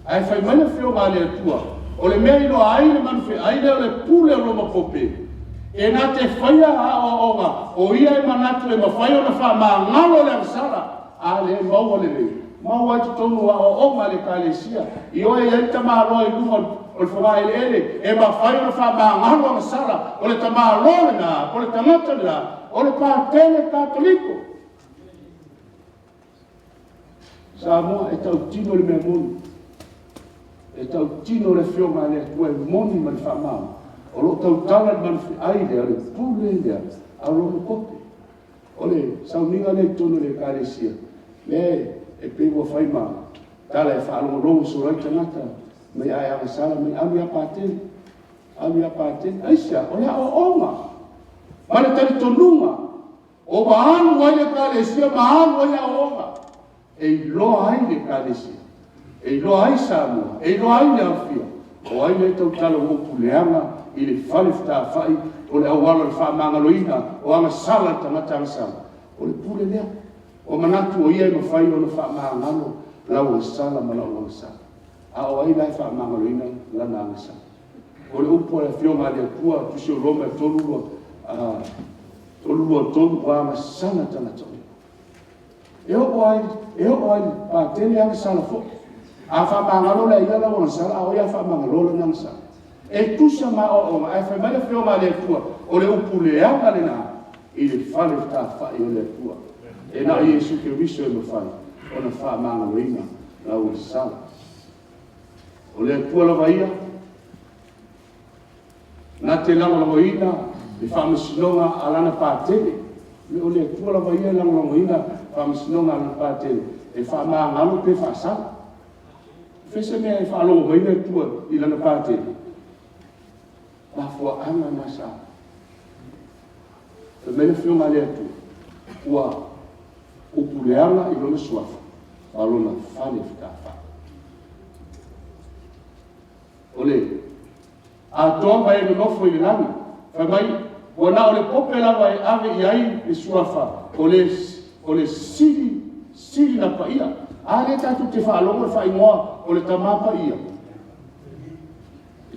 S1: ai whai mai le whionga le atua o le mea ilo ai le manufe ai le o le pule o loma pope e na te whaia a o onga o ia e manatu e mawhai o na whamangalo le ang sala a le maua le rei mau atu tonu o ma le kalesia I o e tamalo I lunga o le whanga ele e ma whai o le whamangalo ang sala o le tamalo na o le tangata na o le pātene katoliko sa moa e tau tino le mea moni e tau tino le whionga le tua moni ma le whamao o lo tau tala le manfi aile o le pule lea a lo kope o le sauninga le tono le kalesia le e pewa whai maa tala e whaalongolongo surai tangata me ai aga sala me ami a pātene aisia o lea o onga ma le tali tonunga o maanu ai le kalesia maanu ai a onga e loa ai le kalesia e loa ai Samoa e loa ai le awhia o ai le tau tala o puleanga I le whale whai o le awala le whamangaloina o anga sala tangata anga sala o le pule lea o manatu o ia I mawhai o le whamangalo lau o sala ma lau o sala a o ai lai whamangaloina lana anga sala o le upo le whionga le kua tusi o roma tolua tolu o anga sala tangata e o ai pātene anga sala fo a whamangalo le ia lau o sala a o ia whamangalo lana anga sala e tusa ma o ai fa mai fio ma le tua o le upule anga le na I le fale ta fa I le tua e na Yesu ke riso e fa o na fa ma na ina la o sala o le tua la vaia na te la la ina le fa msinonga alana pa tele o le tua la vaia la la ina fa msinonga alana pa tele e fa ma ngalo pe fa sala fese me fa lo mai le tua I lana pa tele ma fua anga masa e mele whionga lea tu ua upuleanga I lona suafa alona whale whitawha ole a toa mai no nofo I le lani whamai ua na ole pope lava e ave I ai le suafa ole siri na paia a le tatu te whaalonga whaingoa ole tamapa ia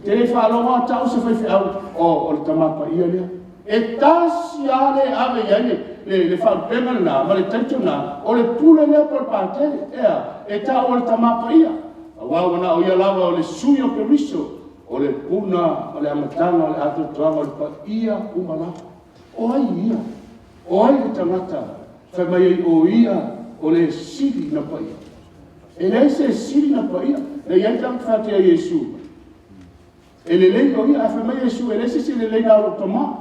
S1: te le whaalonga tau se whai whiau o le tamapa ia lea e tasi ale ave iane le whaalpenga na ma le taito na o le pule lea por pātere ea e ta o le tamapa ia a wawana o ia lava o le sui o periso o le puna o le amatanga o le ato toanga o le pa ia umala o ai le tangata whamai o ia o le siri na pa ia e le se siri na pa ia le iai tang whatea Yesu e le lei o ia a whamai Yesu e le se le lei na o tama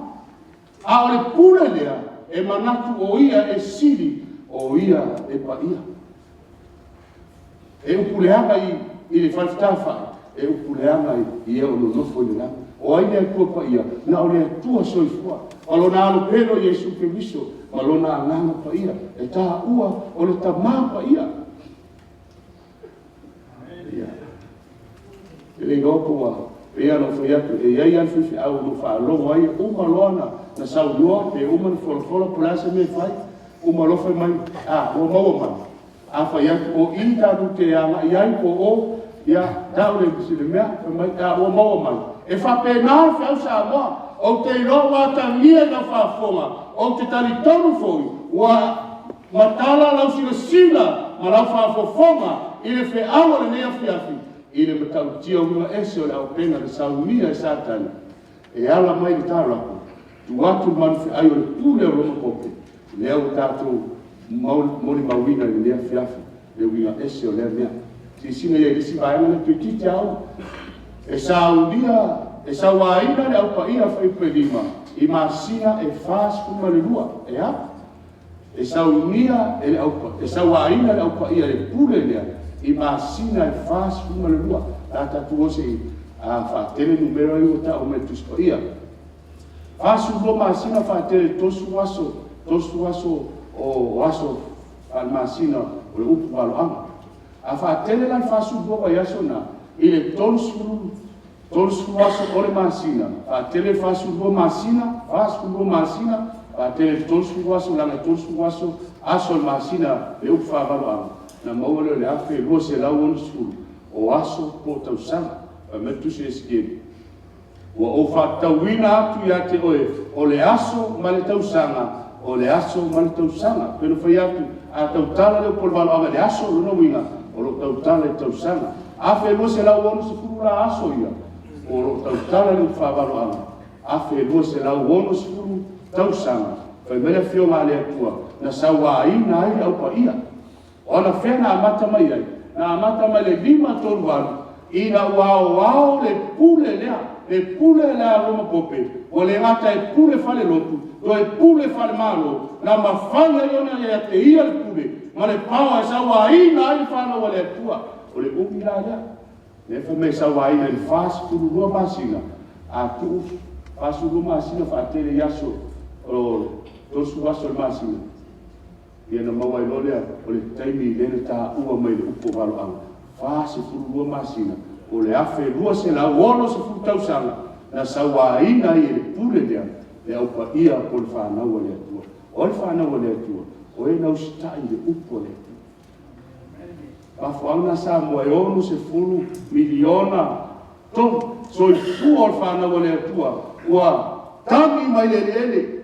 S1: a o le pule lea e manatu o ia e siri o ia e pa ia e upuleanga I le whalwhitawha e upuleanga I e o lo nofo I le langa o ai lea kua pa ia na o lea tua soifua ma lo na alo pelo Yesu ke viso ma lo na anganga pa ia e taha ua o le tamā pa ia e le ngoko wa e ano foi atu e iai alfifi au no whaalongo ai uma loana na saulua pe uma na wholofola pulasa me fai uma lofa mai o maua mai a whai atu o I tātu te anga iai ko o ia tau le kisi le mea mai o maua mai e whapena whiau sa moa o te iloa tangia na whafonga o te talitonu foi wa matala lau sila sila ma lau whafofonga I le whiaua le nea whiafi I le matau tia unga ese o le au penga le saunia e satana e ala mai le tāraku tu atu manfi ai o le pule o roma kope le au tātou moni mawina le lea fiafi le winga ese o lea mea si sina ia lisi vaenga le petite au e saunia e sauaina le au paia whaipelima I masina e fas kuma le lua e ha e saunia e le au e sauaina le au paia le pule lea I masina e fas kuma le lua la tatu ose a whaatele numero I o ta o me tuspa ia fasu lo masina whaatele tosu waso o waso al masina o le upu walo anga a whaatele lan fasu lo wa yaso na I le tosu waso o le masina whaatele fasu lo masina whaatele tosu waso langa tosu waso aso al masina le upu walo anga na maua le afe lua se lau onu suru o aso po tausanga a metusi e sikeri ua o whatauina atu ia te oe o le aso ma le tausanga o le aso ma le tausanga. Peno fai atu a tautala leo por valo anga le aso luna winga o lo tautala le tausanga. Afe lua se lau ono se furu la aso ia o lo tautala le whavalo anga. Afe lua se lau ono se furu tausanga. Fai mele fio ngā le atua na sawa ina ai au pa ia. Ona whena amata mai ai. Na amata mai le 5 tonu waru. Ina wao le pule lea roma pope. O le ngata e pule fale lotu. Do e pule fale malo. Na mawhanga iona ia te ia le pule. Ma le pawa e sawa ina ai whana wa le atua. O le upi la ia. Ne fa me sawa ina i fasi turu rua masina. A tu fasi rua masina fa atele yaso. O tosu waso le masina. Ia na maua ilo lea. O le taimi lene ta ua mai le upo walo anga. Fasi furu rua masina. O le afe rua se la uono se furu tausanga. Na sawa ina i le pule lea. Le au pa ia po le whanau le atua. O le whanau le atua. O e nau sitai le upo le atua. Pafuanga sa mo e onu se furu miliona. Tom, so i fu o le whanau le atua. Ua tami mai le ele.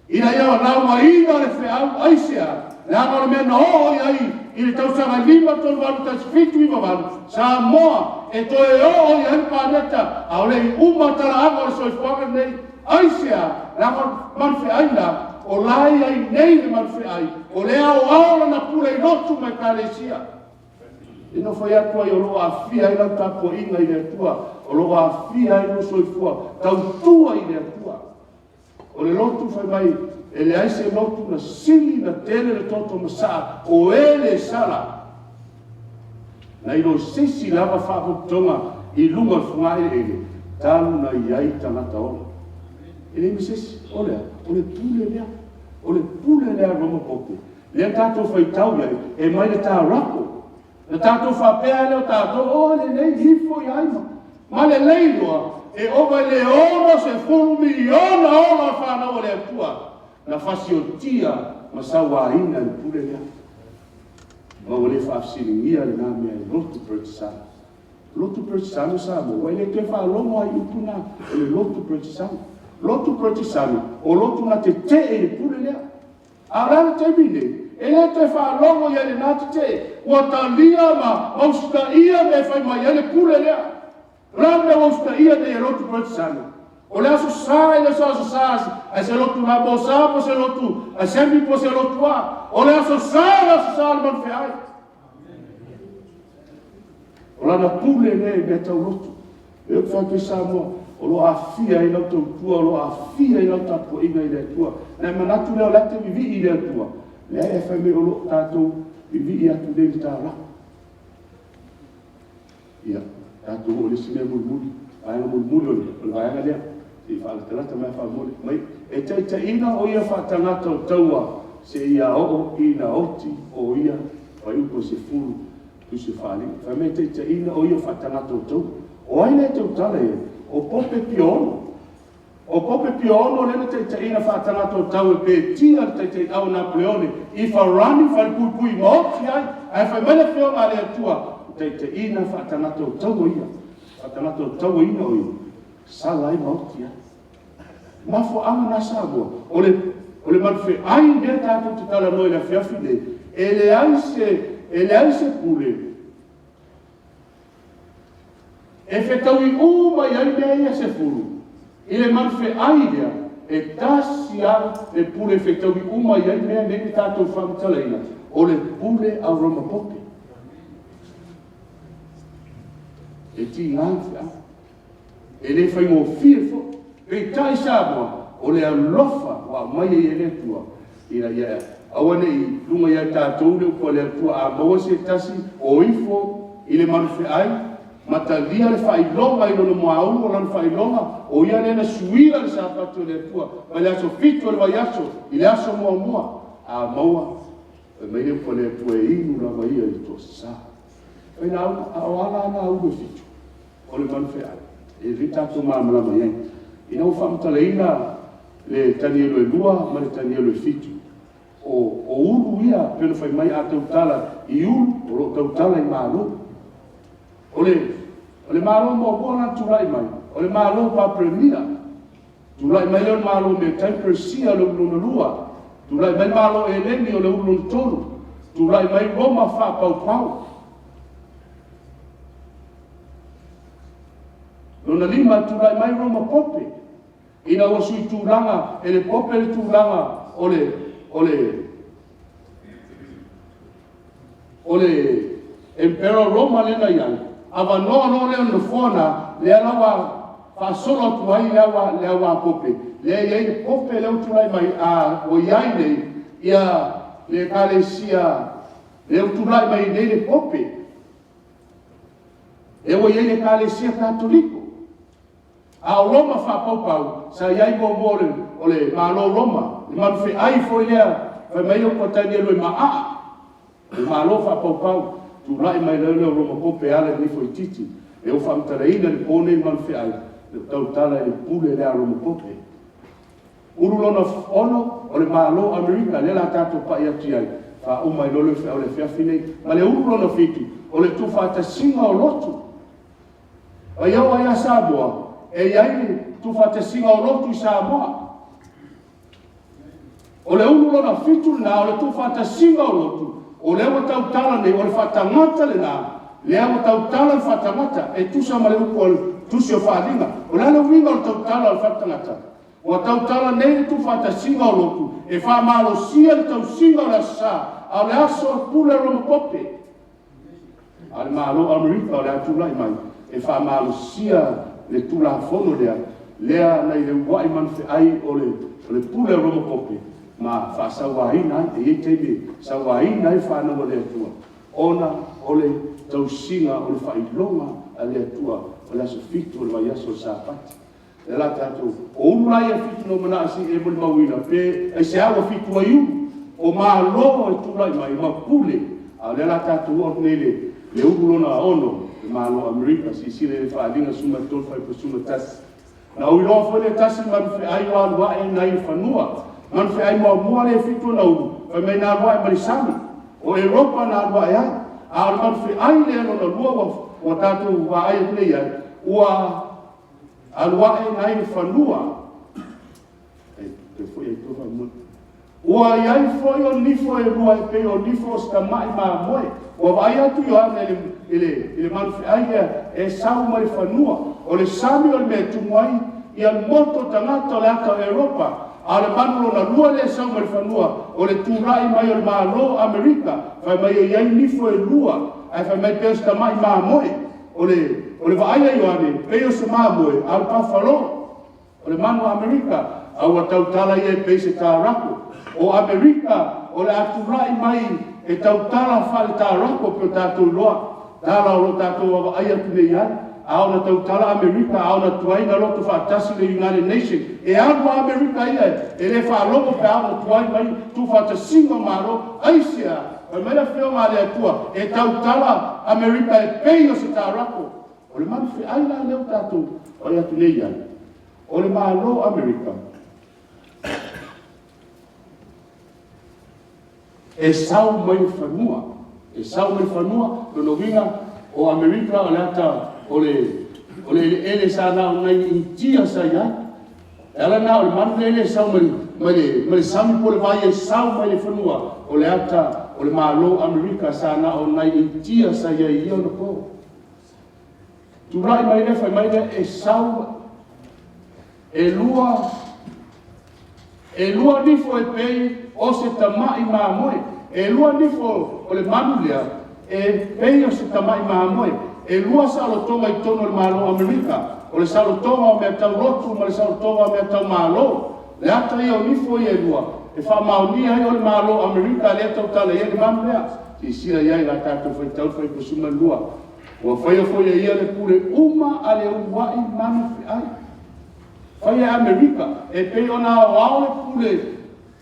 S1: Ina ia nau ma ina le wheau aisea. Le ana le mea na o ai. I le tausanga 5 tonu walu tasfitu iwa walu. Sa moa e to e o i paneta. A ole i umatara anga le soifuanga nei. Aisea, la manfe aina, o lai ai nei le manfe ai. O le au na pula i lotu mai kalesia. E no fai atua i o loa afia i lau tapo inga i le atua. O loa afia i no soifua. Tautua i le atua. O le lotu fai mai, e le aise lotu na sili na tele le toto masaa. O ele sala. Na ilo sisi lava whapotonga i lunga funga ele. Talu na iai tangata ona. Ele me sisi, o le pule lea roma poke. Lea tātou fai tau iai, e mai le tā rako. Na tātou whapea leo tātou, o le nei hifo i aima. Ma le leiloa, e oba le ono se furu miliona ona whanau le atua. Na whasiotia, ma sawa ina le pule lea. Ma o le whaafsiringia le nā mea i lotu pretisana. Lotu pretisana sa mo, wai le te whaalomo ai upuna, e le lotu pretisana. Lotu pretisana, o lotu na te te e le pule lea. A rana te mine, e le te whaalomo i le nā te te, ua talia ma mausta ia me whai mai e le pule lea. Rana mausta ia de e lotu pretisana. O le aso sa e le aso sa, a se lotu na bo sa po se lotu, a sembi po se lotu a. O le aso sa le man ai. O lana pule ne me tau lotu. E o whake sa moa, o lo afia i lau tau tua, o lo afia i lau tapu inga i le tua. Nei manatu leo lete vivi i le tua. Le e whame o lo tātou vivi i atu le ta ra. Ia, tātou o le sine mulmuli. Aina mulmuli o le vaenga lea. I whaalatelata mea whaamuli. Mai, e te ina o ia whaatangata o taua. Se ia o ina oti o ia whai upo se furu. Tu se whaali. Whame te ina o ia whaatangata o taua. O aina e te utala ia. O pope piono. O pope piono lena te ina whaatangata o tau e pe tia te au Napoleone. I wharani whai pui maoti ai. Ai whai mele whio ma lea tua. Te ina whaatangata o tau ia. Whaatangata o tau ina o ia. Sala ai maoti ai. Mafo anga na sabua. O le manfe ai lea tātou te tala noi la fiafi le. E le aise pule. E whetau i uma i ai mea ia se furu. I le manfe aidea, e tasi au le pule whetau i uma i ai mea nene tātou whamitalaina. O le pule au roma poke. E ti ngāwhi au. E le whai ngō whirfo. E tai sāmoa, o le alofa wa mai e le tua. Ina ia, awane i lunga ia tātou leo kua le tua a maua se tasi o ifo i le manfe ai. Matalia le whailonga i lono moaunu o lana whailonga o ia nena suira le sāpatu le tua. Ma le aso fitu le vai aso, i le aso mua. A maua, e mai leo kua le tua e inu la vai i toa sa. E na au ana au fitu, o le manfe ai. E vitatu māmalama iai. Ina o whamataleina le tanielo e lua, ma le tanielo e fitu. O ulu ia, pena whai mai a tautala i ulu, o lo tautala i mālo. O le mālo mo bona tulai mai, o le mālo pa premia. Tulai mai le mālo me tempersia lo luna lua. Tulai mai malo e leni o le ulu tolu. Tulai mai Roma wha pau. Lona lima tulai mai Roma pope. Ina o sui tūlanga, e le pope le tūlanga o le Emperor Roma lena iai. Awa no leo no fona, le alawa whasolo tu hai le awa pope. Le iai pope leo tulai mai a o iai nei, ia le kalesia, leo tulai mai nei le pope. E o iai le kalesia katoliko. A Roma whapopau, sa iai mōmore o le malo Roma. Le manu whi ai fo lea, whai mai o patani e loi maa. Le malo whapopau, tu lai mai leo Roma pope ale ni fo i titi. E o whamtaraina le pone i manu whi ai. Le tau tala e pule lea Roma pope. Uru lona ono o le malo Amerika, le la tato pa ia ti ai. Wha umai lolo whi au le whiawhine. Ma le uru lona whitu, o le tufata singa o lotu. Wa iau ai a Samoa. E iai tu fate singa o lotu i Samoa. O le unu lona fitu na o le tu fate singa o lotu. O le awa tau tala nei o le whatangata le na. Le awa tau tala le whatangata e tusa ma le upo o tusi o whalinga. O le ala winga o le tau tala le whatangata. O tau tala nei le tu fate singa o lotu. E wha malo sia le tau singa o le asa. A le aso o pule Roma pope. A le malo Amerika o le atulai mai. E wha malo sia le tula fono lea nei le wai man fe ai o le pule Roma pope ma fa sawaina e teime sawaina e fa no le tua ona o le tausinga o le failonga a le tua o le sofitu o le vai aso sapati le la tato o ulai e fitu no mana si e mo mawina pe e se awa fitu aiu o ma lo e tula mai ma pule a le la tato o nele le ulona ono malo Amerika si sile le whaadinga suma tolwhai po suma tasi. Na ui loa fwere tasi manwhi ai wa e nai whanua. Manwhi ai mua le fitu na uru. Whai mai nā rua e marisami. O Europa nā rua e ai. A ora manwhi ai le ano na lua wa tātou wa ai nei ai. Ua a rua e nai whanua. Te fwoi e tofa mua. Ua iai fwoi o nifo e rua e pe o nifo sta mai maa moe. Ua vai atu i oana ele manwhi ai e sau mai whanua. O le sami o le mea tumuai i al moto tangata o le ata o Europa. A le manulo na lua le sau mai whanua. O le tūrai mai o le malo Amerika. Whai mai o iai nifo e lua. Ai whai mai peo sta mai maa moe. O le vaaya i oane peo se maa moe. Al pawhalo. O le manu Amerika. Au a tau tala i e peo se tā rako. O Amerika o le aturai mai e tau tala whale tā rako peo tātou loa. Tala o lo tātou awa ai atu nei ai. Ao na tau tala Amerika, ao na tuai na loto whaatasi le United Nations. E anwa Amerika ia, e le whaalogo pe ao na tuai mai tu whaatasinga maro, aisia. Pai mai la whio ngā le atua, e tau tala Amerika e pei o se tā rako. O le manu whi ai la leo tātou ai atu nei ai. O le malo Amerika. E sau mai whanua. E sau mai whanua, no winga o Amerika o le ata o le ele sa na o nei intia sa ia. E ala na o le manu ele sau mai le sami po le vai e sau mai le whanua o le ata o le malo Amerika sa na o nei intia sa ia i o na po. Tu rai mai le fai mai le e sau e lua nifo e pei o se tamai maa moe. E lua nifo o le manu lea e pei o se tamai maa moe. E lua salotonga i tono le malo Amerika. O le salotonga o mea tau lotu ma le salotonga o mea tau malo. Le ata i o nifo i e lua. E wha maonia i o le malo Amerika le tau tala i e le manu lea. Si sira iai la tātou whai tau whai kusuma lua. Ua whai o whai ia le pule uma a le uwai manu whi ai. Whai e Amerika, e pei ona o ao le pule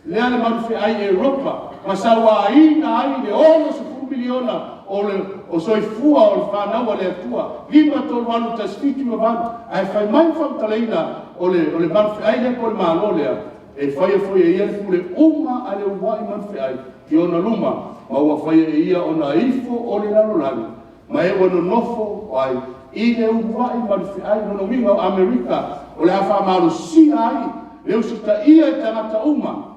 S1: lea le manu whi ai Europa, ma sa wa ina ai le ono se 1 miliona o soifua o le whanau le atua, 5 tolu anu tasfitu o vanu, ai whai mai whamtaleina o le manu whi ai le po le malo lea, e whai e ia le pule uma a le uwai manu whi ai, ki ona luma, ma ua whai e ia ona ifo o le lalolani, ma e wana nofo o ai, i le uwai manu whi ai, nono winga o Amerika, o le awha maru si ai, leo sita ia e tangata uma.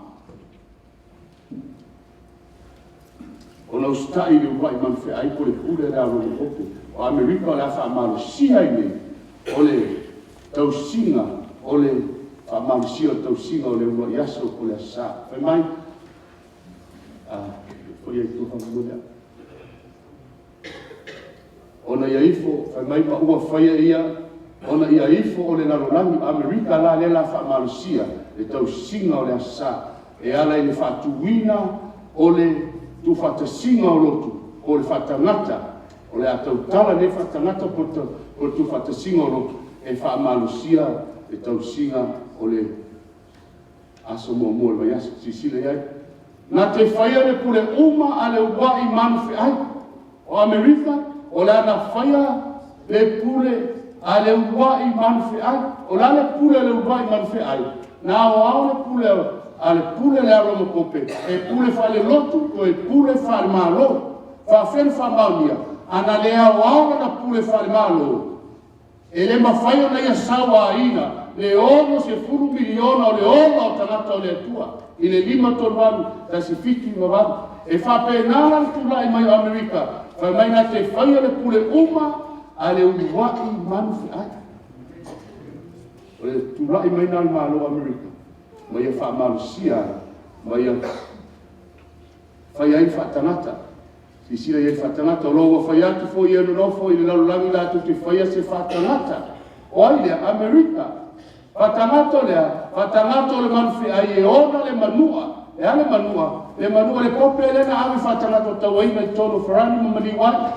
S1: ona ustai le wai man fe ai ko le pule la ro kope o Amerika la fa mal si ai ne o le tau singa o le fa mal si o tau singa o le wa yaso ko le sa fe mai o ye tu fa mo ona ia ifo fa mai pa ua faia ia ona ia ifo o le lalolagi Amerika la le la faamalusia le tausiga o le asa e ala i le faatuuina o le tufaatasiga o lotu o le faatagata o le atautala le faatagata po le tufaatasiga o lotu e faamalusia le tausiga o le aso muamua le vaiaso sisile ai na te faia le pule uma a le ua'i manu fe'ai o Amerika o la na faia le pule a le ua'i manu fe'ai o la le pule le ua'i manu fe'ai na o au le pule a le pule le aroma kope e pule fa le lotu o e pule fa le malo fa fen fa maunia ana le au na pule fa le malo e le mawhaia na ia sawa ina le ono se furu miliona o le ono o tangata o le atua i le 5 tonu ta si fiti mawanu e fa penala tula i mai Amerika fa mai na te whaia le pule uma a le uwa'i manu fe'ai o le tula i mai na le malo Amerika mai a wha malusia mai a whaia i whaatangata si sila i whaatangata o loa whaia tu fo i anu nofo i le lalulangi la tu te whaia se whaatangata o ai lea Amerika whaatangata le manu fe'ai e ona le manua e ale manua le pope le na ave whaatangata o tawaina i tono wharani mamaliwai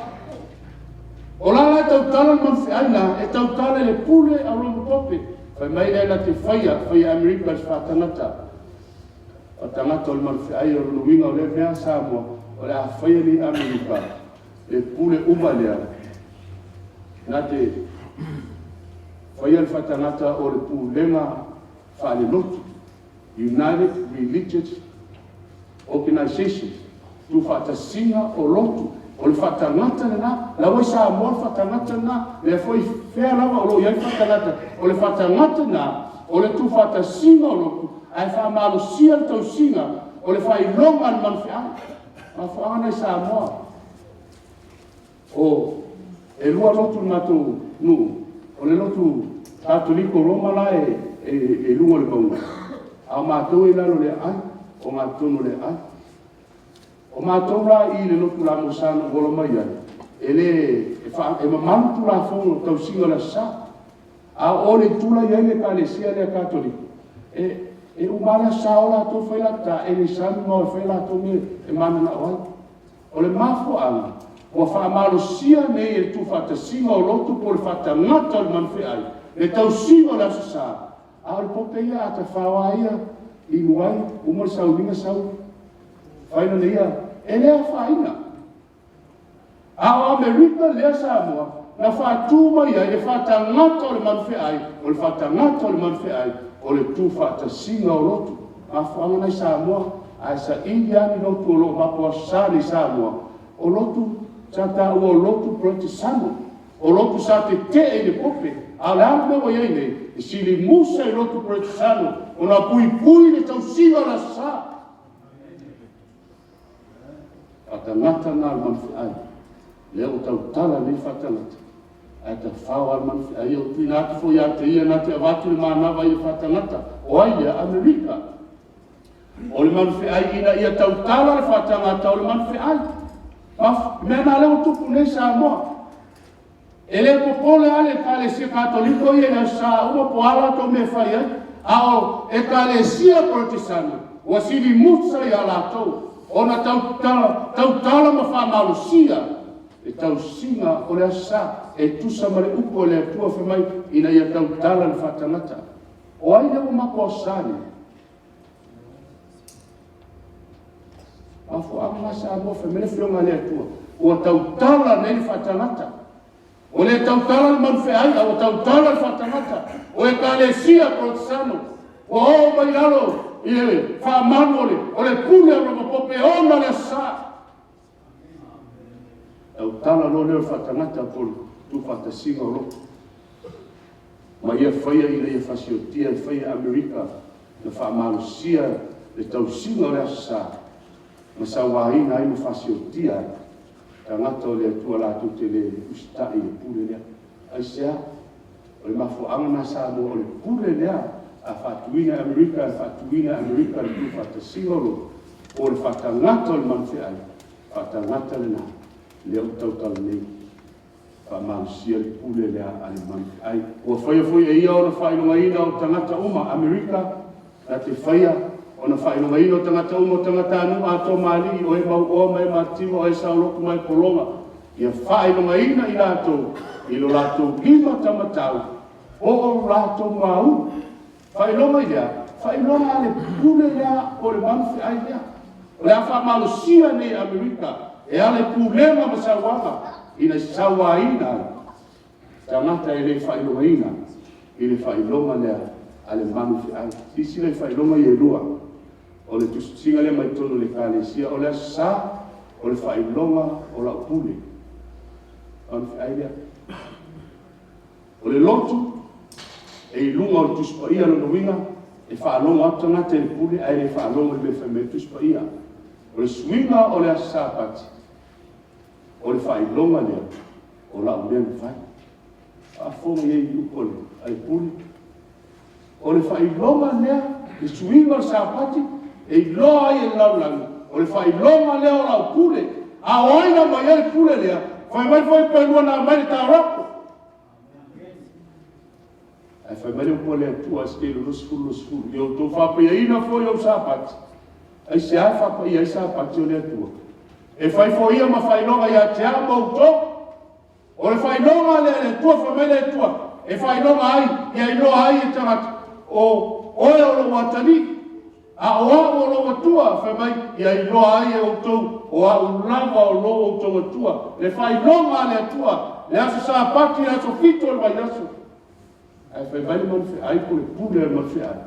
S1: o lala tautala le manu fe'ai na e tautala le pule a romu pope fai mai le na te whaia Amerika le whaatangata o le manu fe'ai o ruinga o le mea Samoa o le a whaia ni Amerika le pule uma lea na te whaia le whaatangata o le pulenga whaale lotu United Religious Organization tu whaatasinga o lotu o le whaatangata na la wai sa mo whaatangata na le foi fea lava o lo iai whaatangata o le whaatangata na o le tu whaatasinga o lotu ai whaamalusia le tausinga o le whailonga le manwhianga ma whaanga i sa moa o e lua lotu matou nu o le lotu Katoliko Roma la e lungo le maunga a mātou e lalo le ai o ngā tono le ai o mātou la i le lotu la mosana golo mai ai e mamantu la fongo tausinga la sa a o le tula iai le kalesia le Katoliko e umala sa o la to whaila ta e le sami mo e whaila to me e mana na oai o le mafo anga o whaamalusia nei e tu whaatasinga o lotu po le whaatangata o le manwhi ai le tausinga la sa a le pope ia a te whawa ia i nuai umar sau minga sau whaina na ia e lea whaina a o Amerika lea Samoa na whaatuma ia e whaatangata o le manwhi ai o le whaatangata o le manwhi ai o le tu whaatasinga o lotu a whaanga nei Samoa a sa indiani lotu o lo mapua sani Samoa o lotu sa ta o lotu protisano o lotu sa te e le pope a le ame o iei nei e sili musa i lotu protisano o na pui le tausinga la sa a tangata na al manwhi ai lea o tautala nei whaatangata a te whawa al manwhi ai o tui nāti fo ia te ia nāti avatu le mānawa i whaatangata o ai lea Amerika o le manwhi ai ina ia tautala le whaatangata o le manwhi ai mea nā leo tupu nei Samoa e le popole ale kalesia Katoliko ia na sa uma po ala to me fai ao e kalesia protestana o sili mutsa ia latou ona tautala ma whaamalusia e tausinga o le asa e tusa mare upo le atua whamai ina ia tautala le whaatangata o ai leo mako asane afu ama sa mo whamele whionga le atua o tautala nei le whaatangata o le tautala le manwhi ai o tautala le whaatangata o e kalesia protestano o mai lalo i le whaamanu o le pule o rama pope ona le sa tautala lo leo whaatangata po tu whaatasinga o lotu ma ia whaia i le ia whasiotia whaia Amerika na whaamalusia le tausinga o le asa Masawaina ai mafasiotia tangata o le atua lātou te le ustai e pule lea. Ai sea, o le mafuanga na sa mo o le pule lea a whatuina Amerika, le tu whatasingolo o le whatangata o le manwhi ai. Whatangata le nā, le utautala nei. Whamausia le pule lea a le manwhi ai. Ua whaiafoi e ia o na whainongaina o tangata uma Amerika, na te whaia o na whainongaina o tangata uma o tangata anu a tō mali o e mau o mai matima o e sauloku mai kolonga. Ia whainongaina i rātou, i lo rātou lima tamatau, o rātou mau. Whainonga ia, whainonga le pule lea o le manwhi ai lea. O le a whamausia nei Amerika, e ale pulema masawanga, ina sawaina. Tangata e le whainongaina, i le whainonga lea ale manwhi ai. Tisi le whainonga i e lua. O le tusinga le mai tono le kālesia, o le sa, o le whainonga o la upule. Manwhi ai lea. O le lotu, e i lunga o le tuspa ia no winga, e whaalonga atanga te le pule, ai le whaalonga le me tuspa ia. O le swinga o le asapati, o le whailonga lea, o la ulea na whai. Whaafonga i e upole, ai pule. O le whailonga lea, le swinga o le asapati, e loa ai e laulangi, o le whailonga lea o la upule, a oina mai e pule lea, whai mai penua na mai ta rapo. Ai whai mai o le atua skelu losfulu, yo tō whapea ina fo yo sapati. Ai se ai whapea ai sapati o le atua. E whai fo ia ma whailonga ia te ama uto, o le whailonga le atua whai mai le atua, e whailonga ai, ia inoa ai e tangata, o oe o lo watani, a oa o lo atua, whai mai, ia inoa ai e utou, o a ulanga o lo utou atua, le whailonga le atua, le aso sapati, le aso fito le mai aso. Ai whai mai manwhi ai ko le pule manwhi ai.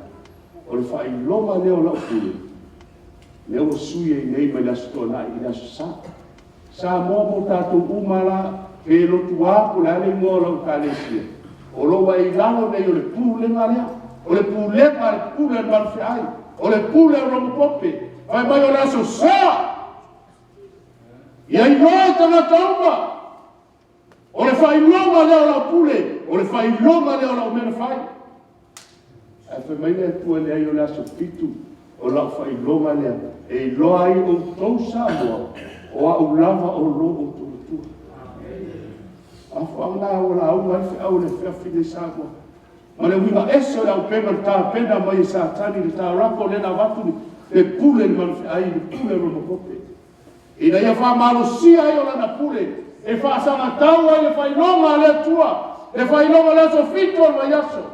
S1: O le whailonga leo lau pule. Leo sui e nei mai laso tōna i laso sa. Sa mo tātou umara pe lotu wapu le ale ngō lau kālesia. O lo wa i lalo nei o le pule ngā lea. O le pule ngā le pule manwhi ai. O le pule romopope. Whai mai o laso sa. Ia i noa tangata uma. O le whailonga leo lau pule. O le whailonga leo lau mena whai. E whai mai lea tua lea i o lea so fitu. O lau whailonga lea. E loa ai o tau Samoa. O a ulava o lo o tō tua. A whaanga o la au mai au le whiawhine Samoa. Ma le winga ese o le au pena tā pena mai sa tani le tā rako le na watuni. Le pule le manwhi ai le pule rono kope. Ina ia whamalosia ai o lana pule. E whaasanga tau ai le whailonga le tua. Le whailonga le aso fito al mai aso.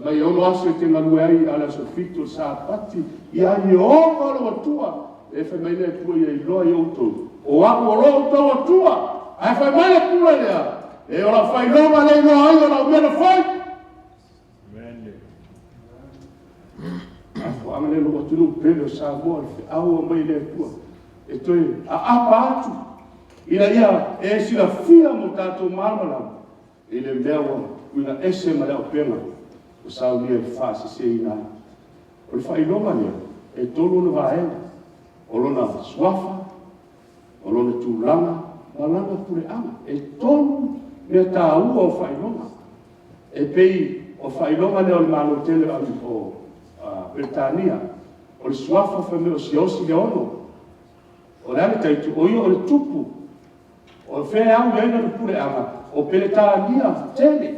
S1: Mai ono aso e te ngalue ai ala aso fito sa pati. Ia i onga lo atua. E whai mai le atua ia i loa i outou. O aku o lo outou atua. Ai whai mai le pula lea. E o la whailonga le ino ai o la umena whai. Ako anga le lo atunu pele o sa moa. Au o mai le atua. E toi a apa atu. Ina ia e sila fia mo tātou marmalau. I le meawa kuina ese ma leo penga. O sao nia whaase se ina. O le whailonga nia. E tolu na vaenga. O lona swafa. O lona tūlanga. Ma langa pule ama. E tolu mea tā ua o whailonga. E pei o whailonga leo le malo tele o Britania. O le swafa whamea o siosi le ono. O le ane taitu. O ia o le tupu. O whea au leina le pule ama. O pele tānia tele.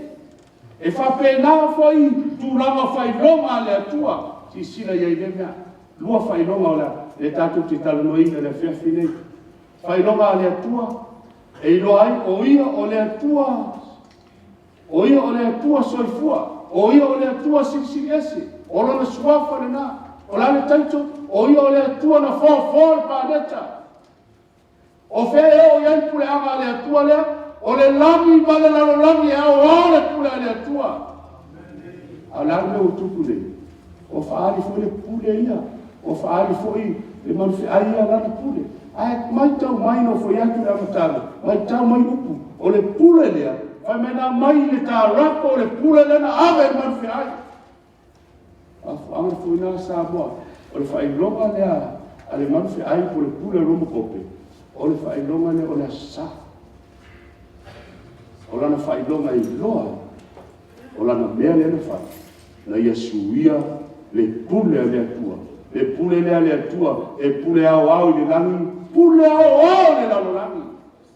S1: E whapena whai tūranga whailonga le atua. Si sila iei le mea. Lua whailonga o le tātou te talanoina le whiawhinei. Whailonga le atua. E ilo ai o ia o le atua. O ia o le atua soifua. O ia o le atua singesi. O lona suafa le nā. O lale taito. O ia o le atua na whawhawar pāneta. O whea o iai pule anga le atua lea. O le lami ma le lalo lami e au le pule le atua. A lalo o tuku le. O whaari fo le pule ia. O whaari fo i le manufi aia lana pule. Ai mai tau mai no fo iatu le amatalo. Mai tau mai upu. O le pule lea. Whai mena mai le tā rapa o le pule lena ave manufi ai. A whaanga fo ina sa moa. O le whai longa lea. ale manfe ai po le pule romo kope. O le whailonga le o le asa. O lana whailonga I loa. O lana mea le whai. Na ia suia le pule a le atua. Le pule le a le atua. E pule au au I le langi. Pule au au le lalo langi.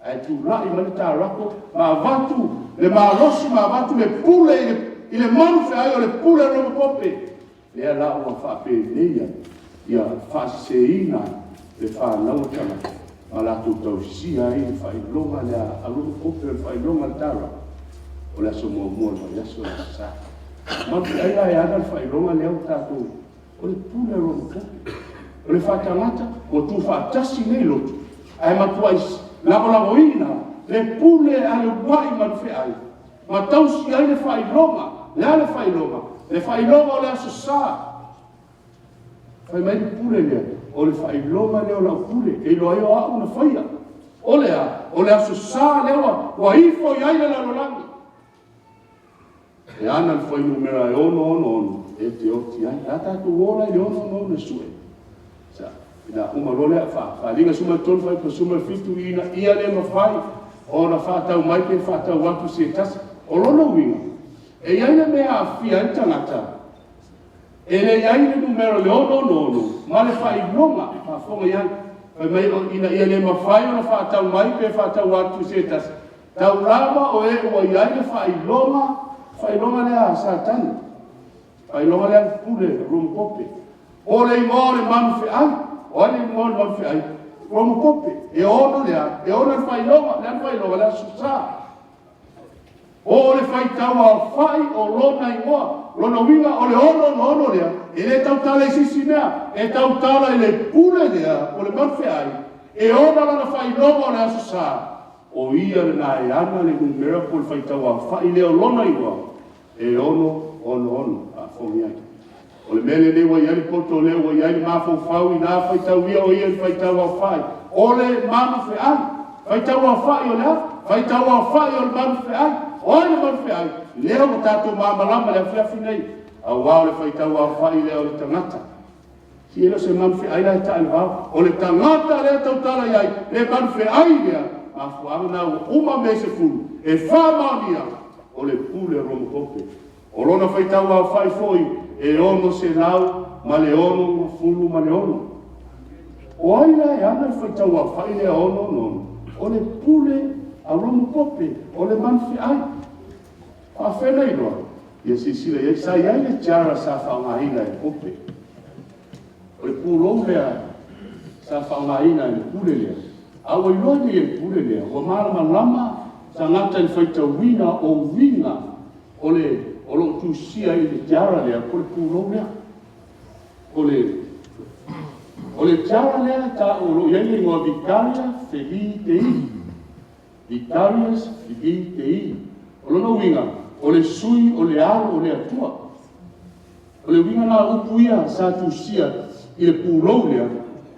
S1: Ai tu lai mani tā rako. Ma vatu. Le marosi ma vatu le pule I le manfe ai o le pule romo kope. Lea la ua whape neia. Ia whaseina le whanau tana. Ma la tu tau sia I le whailonga lea alumu kope le whailonga le tara. O le aso mua mua ma yaso le sa. Mantu ai ai ana le whailonga lea o tātou. O le pule romo kope. O le whatangata o tu whatasi nei lotu. Ai matua isi. Lavo ina. Le pule ale wai manufe ai. Ma tausi ai le whailonga. Lea le whailonga. Le whailonga o le aso sa. Fai mai le pule lea. O le whailonga lea o lau pule. E loa eo au na whaia. O le aso sa lewa. Wa ifo I aile la rolangi. E ana le whainu mera e ono. E te oti ai. Ata tu ora I ono le sue. Sa. Ina umarole a wha. Whalinga suma tonu whai pa suma fitu ina. Ia le mawhai. O na whatau mai ke whatau watu se tasi. O lono winga. E aina mea a fia I tangata. E le aile numero le ono. Ma le whailonga. Ma whonga iai. Pai mai ina ia le mawhai o na whatau mai pe whatau watu se tasi. Tau rama o e ua iai le whailonga. Whailonga le a satani. Whailonga le a pule rumu kope. O le ingo le manufe ai. O le ingo le manufe ai. Rumu kope. E ono le a. E ono le whailonga. Le a whailonga le a susa. O le whaitau a whai o lona ingoa. Lona winga o le ono lea. E le tautala I sisi mea. E tautala I le pule lea. O le manufe ai. E ona lana whailonga o le a susa. O ia le na e ana le numera po le whaitau a whai leo lona ingoa. E ono. A whongi ai. O le mele le wa iari poto leo wa iari mafo whau I nā whaitau ia o ia le whaitau a whai. O le manufe ai. Whaitau a whai o lea. Whaitau a whai o le manufe ai. O le manufe ai. Leo mo tātou mamalama le awhiawhi nei. A wao le whaitau a whai leo le tangata. Si elo se manufe ai lai tae wao. O le tangata leo tautala iai. Le manufe ai lea. Ma fuanga na uma me se fulu. E whamania. O le pule romo kope. O lona whaitau a whai foi. E ono se lau. Ma le ono ma fulu ma le ono. O ai lai ana le whaitau a whai lea ono. O le pule a romo kope. O le manufe ai. A whenei roa. Ia sisila ia sa iai le tiara sa whaungaina e kope. O le pūrou lea sa whaungaina e pule lea. A wai loa ni e pule lea. O marama lama sa ngata I whaitau wina o winga. O lo tusia I le tiara lea. O le pūrou lea. O le tiara lea ta o lo iai ngoa Vicaria Feli Tei. Vicarias Feli Tei. O lono winga. O le sui, o le alo, o le atua. O le winga na upu ia sa tusia I le pūrou lea.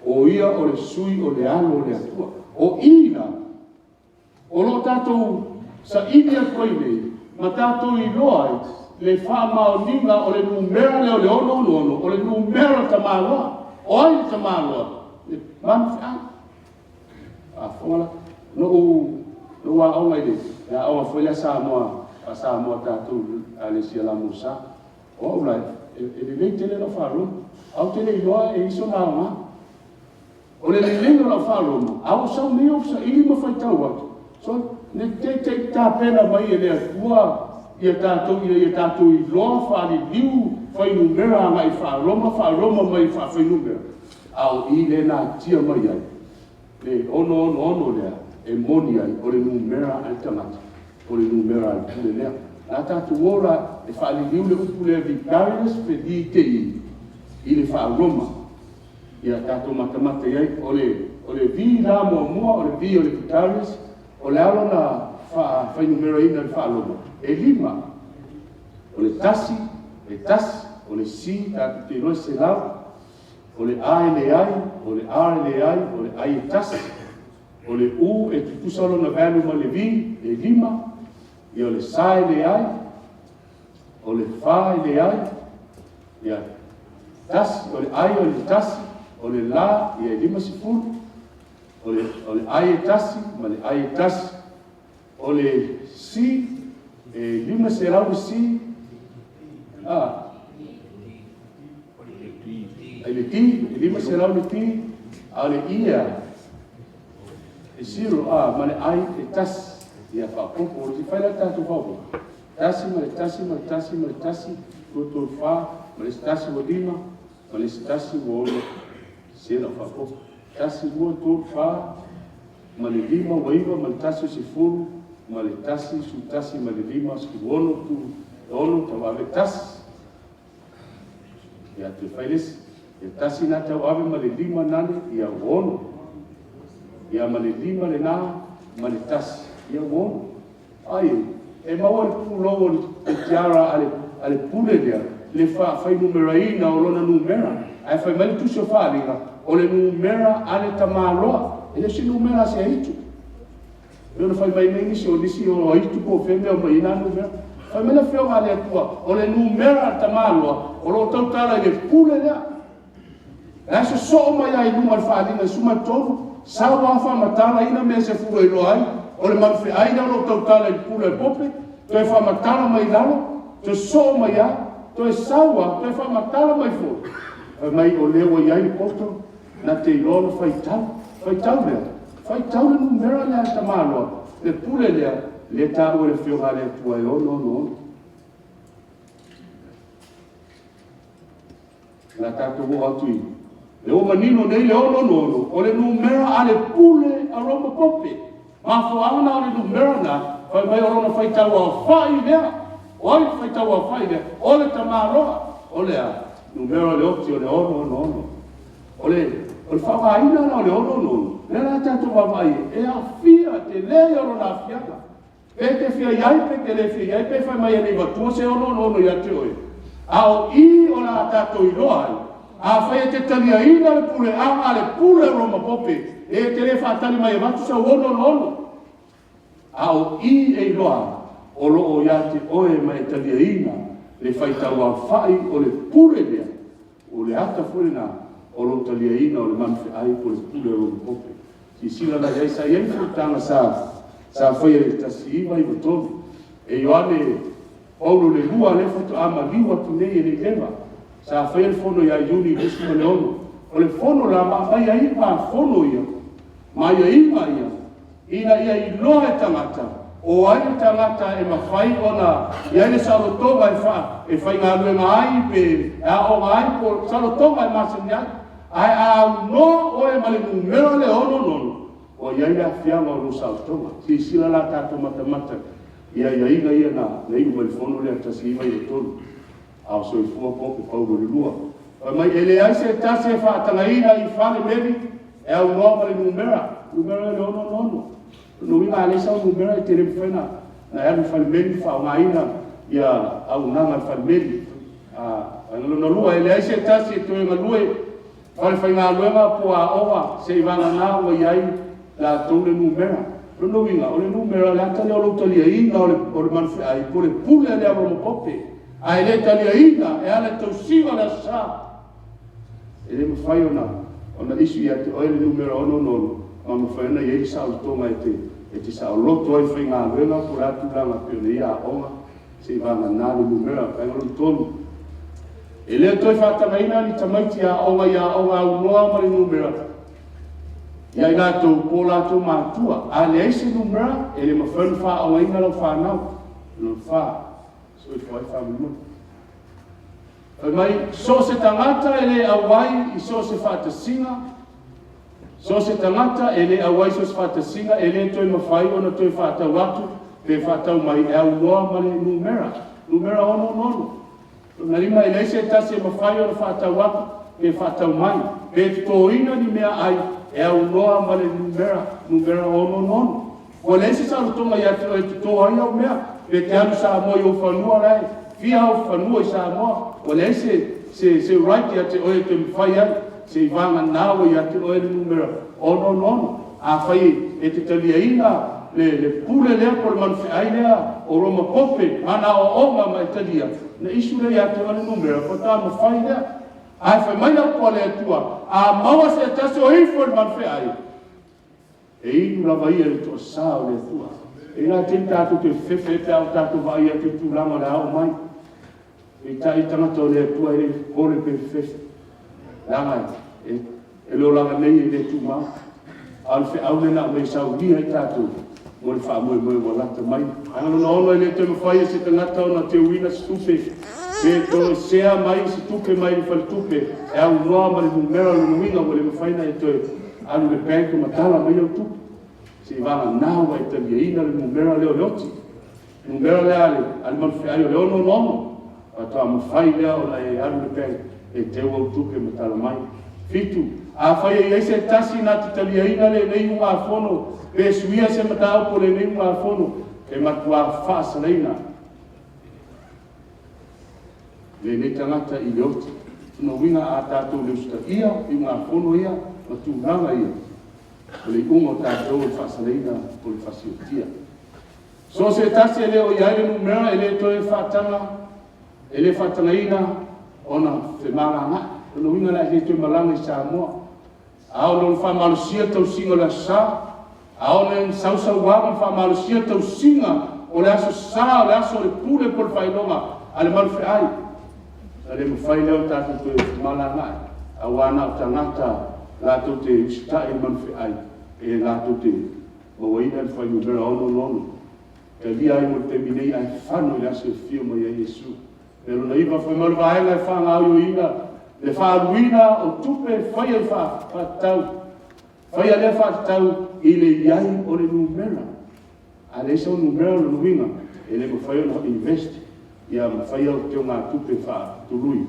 S1: O ia, o le sui, o le alo, o le atua. O ina. O lo tātou sa inia koe nei. Ma tātou I loa ai. Le whaamaoninga o le numera leo le ono. O le numera tamaloa. O ai le tamaloa. Le manufe ai. A whongala. No wa aunga I le. Ya aunga whaila sa moa. A sa moa tātou alesia la musa. O au lai. E le lei tele no wharu. Au tele I loa e iso nā ngā. O le lei no wharu. Au sau neo sa ili ma whaitau atu. So, ne te tāpena mai e lea kua. Ia tātou I loa whaari liu. Whainu mera mai whaaroma mai whainu mera. Au I le nā tia mai ai. Le ono lea. E moni ai. O le numera ai tangata. O le numera ai pule lea. Nā tātou ora e whaali liu le upu lea Vicarias Feli Tei. I le whaaroma. Ia tātou matamata iai. O le vi la mua. O le vi o le Vicarias. O le alo na whainumera ina le whaaroma. E lima. O le tasi. O le si. Tātou te roe se lau. O le a le ai. O le a le ai. O le ai e tasi. O le u e tutusalo na velu ma le vi. E lima. I o le sa le ai. O le fa le ai. Ia tasi. O le ai o le tasi. o le la ia lima sifuru, o le ai e tasi, ma le ai e tasi, o le si, e lima se rau si, ai le ti, e lima se rau le ti, a le ia, e siro, ma le ai e tasi, ia whapopo, o le whai la tātou whapopo, tasi, ma le tasi, ma le tasi, ma le tasi, tuto wha, ma le tasi wa lima, ma le tasi wa ono, sira whapopo, tasi mua tuto wha, ma le lima wa iwa, ma le tasi o sifuru, ma le tasi, su tasi, ma le lima, ski ono tu, ono, tau ave tasi, ia te whailesi, ia tasi na tau ave ma le lima nane, ia ono, ia ma le lima le nā, ma le tasi, ia ono, ai, e maua le pulowo le tiara ale pule lea, le whai numeraina o lona numera, ai whai mali tusio whaalinga, o le numera ale tamaloa, e le si numera se aitu. E ona whai mai nisi o nisi o aitu po whemea o mai ina numera, whai mele whio ngā lea tua, o le numera tamaloa, o lo tautara i le pule lea. E aso so mai ai luma le whaalinga suma tonu, sa wafa matala ina mea se furu e loa ai, o le manwhi aina lo tautala i pule pope, to e whamatala mai lalo, to so mai a, to e sawa, to e whamatala mai fo. E mai o lewa iai ni poto, na te ilona whaitau lea. Whaitau le numera lea ta maloa, le pule lea, le tāu e le whioha lea tua e ono. Na tātou o atui. Le o manino nei le ono, o le numera a le pule a roma pope. Ma whaana o le numera na, whai mai o rona whaitau a whai lea, o ai whaitau a whai lea, o le tamaroa, o le a numera le oti o le ono. O le whakaina na o le ono, le la tātou wawai, e a fia, te lea o rona fianga. E te fia iai pe, te le fia iai pe, whai mai e nei watua se ono ia te oe. A o I o la tātou i loa ai, a whai e te talia ina le pule, a le pule roma pope, e te le whaatali mai e watu sa ono. A o I e loa, o loo ia te oe mai talia ina, le whaitau a whai o le pule lea, o le ata furina, o lo talia ina, o le manwhi ai po le pule roma pope. Si sila la iai sa iai furtanga sa whai e tasi iwa i watonu, e Ioane, Paulo le lua le foto ama liwa tu nei e le lema, sa whai e fono ia iuni visu ma le ono, o le fono la mai ai ma fono ia, mai ai ma ia, ina ia I loa e tangata, o ai tangata e mawhai ona, ia le salotonga e whai ngā luenga ai pe, o ai po salotonga e masani ai a no o e male numero le ono, o ia ia fianga o lo salotonga, si sila la tato mata, ia ina na, le iu mai fono le atasi ima I le tonu, au so I fua poke Paulo le lua. Mai ele ai se tasi e whaatanga ina I whane mebi, e au noa male numero le ono. No ina alesa o numero e te remfena, na ea mi whalimeni whaongaina ia au nanga whalimeni. Ngalo lua, ele ai se tasi e toe ngalue, whale whainga luenga po a owa, se Ivana nā wa iai la tole numero. No winga, o le numero le atali o lo talia ina o le manwhi ai, po le pule le aro mo pope. Ai le talia ina, e ale tausiwa le sa. E le mawhai ona isu ia te oe le numero ono, ma mawhai ona iei sa o tonga e te sa o loto ai whai ngā luenga, po ratu langa pio ia a onga, se Ivana nā le numero, kai ngalo tonu. E le toi whatanga ina ni tamaiti a onga au noa ma le numero. Ia ina tau po lātou mātua, a le eise numera, e le mawhanu wha awa inga lau whanau, lo wha, so I whai whamunu. Mai, so se tangata e le awai I so se whatasinga, so se tangata e le awai so se whatasinga, e le toi mawhai ona toi whatau atu, pe whatau mai e au noa ma le numera ono. Na rima e le eise tasi e mawhai ona whatau atu, pe whatau mai, pe tōina ni mea ai, e au noa ma le numera ono. O le se sa lutonga ia te tō ai au mea, pe te anu sa moa I o whanua rai, fia au whanua I sa moa, o le se right ia te oe te mwhai ai, se Ivanga nāwa ia te oe le numera ono. A whai e te talia ina, le pule lea po le manwhi ai lea, o Roma pope, mana o onga mai talia, na isu le ia te oe le numera, po tā mwhai lea, ai fai mai au po le tua a maua se tasi o ifo le man fe ai e inu lava ia le toa sa o le tua e nga te tātou te fefe te au tātou vai ia te tūlanga le au mai e tai tangata o le tua e le kore pe fefe langa e lo langa nei e le tūmau al fe au le na me sau lia i tātou mo le wha moe moe walata mai angano na ono e le te mawhai se tangata o na te uina stupe e to sea mai se tupe mai le fal tupe e au noa ma le numero le nuinga mo le mawhaina e toe alu le penko matala mai au tupe se vanga nawa e te liaina le numero leo leoti numero le ale al manwhi ayo le ono nono a toa mawhai lea o la e alu le penko e te au tupe matala mai fitu a whai e se tasi na te liaina le nei unga fono pe suia se matau po le nei unga fono e matua whaasa leina le ne tangata I leoti no winga a tātou le usta ia I ngā whono ia ma tūranga ia o le ungo tātou e whaasaleina o le whasiotia so se tasi e leo ia ele numera e le toe whaatanga e le whaatangaina ona whemara ngā no winga la e toe malanga I Samoa ao no whamalusia tau singa la sa ao ne sausau wama whamalusia tau singa o le aso sa o le aso le pule por whainonga ale maluwhi ai ale mawhai leo tātou te malanga a wana o tangata lātou te ustai manuwhi ai e lātou te mawaina le whai numera ono nono ka lia ai mo te minei ai whanu I aso fio mai a Yesu pero na iwa whai malu vaenga e whanga au ina le whaaruina o tupe whai ai whaatau whai ale whaatau I le iai o le numera a le isa o numera o le nuinga e le mawhai o invest ia mawhai au teo ngā tupe wha tului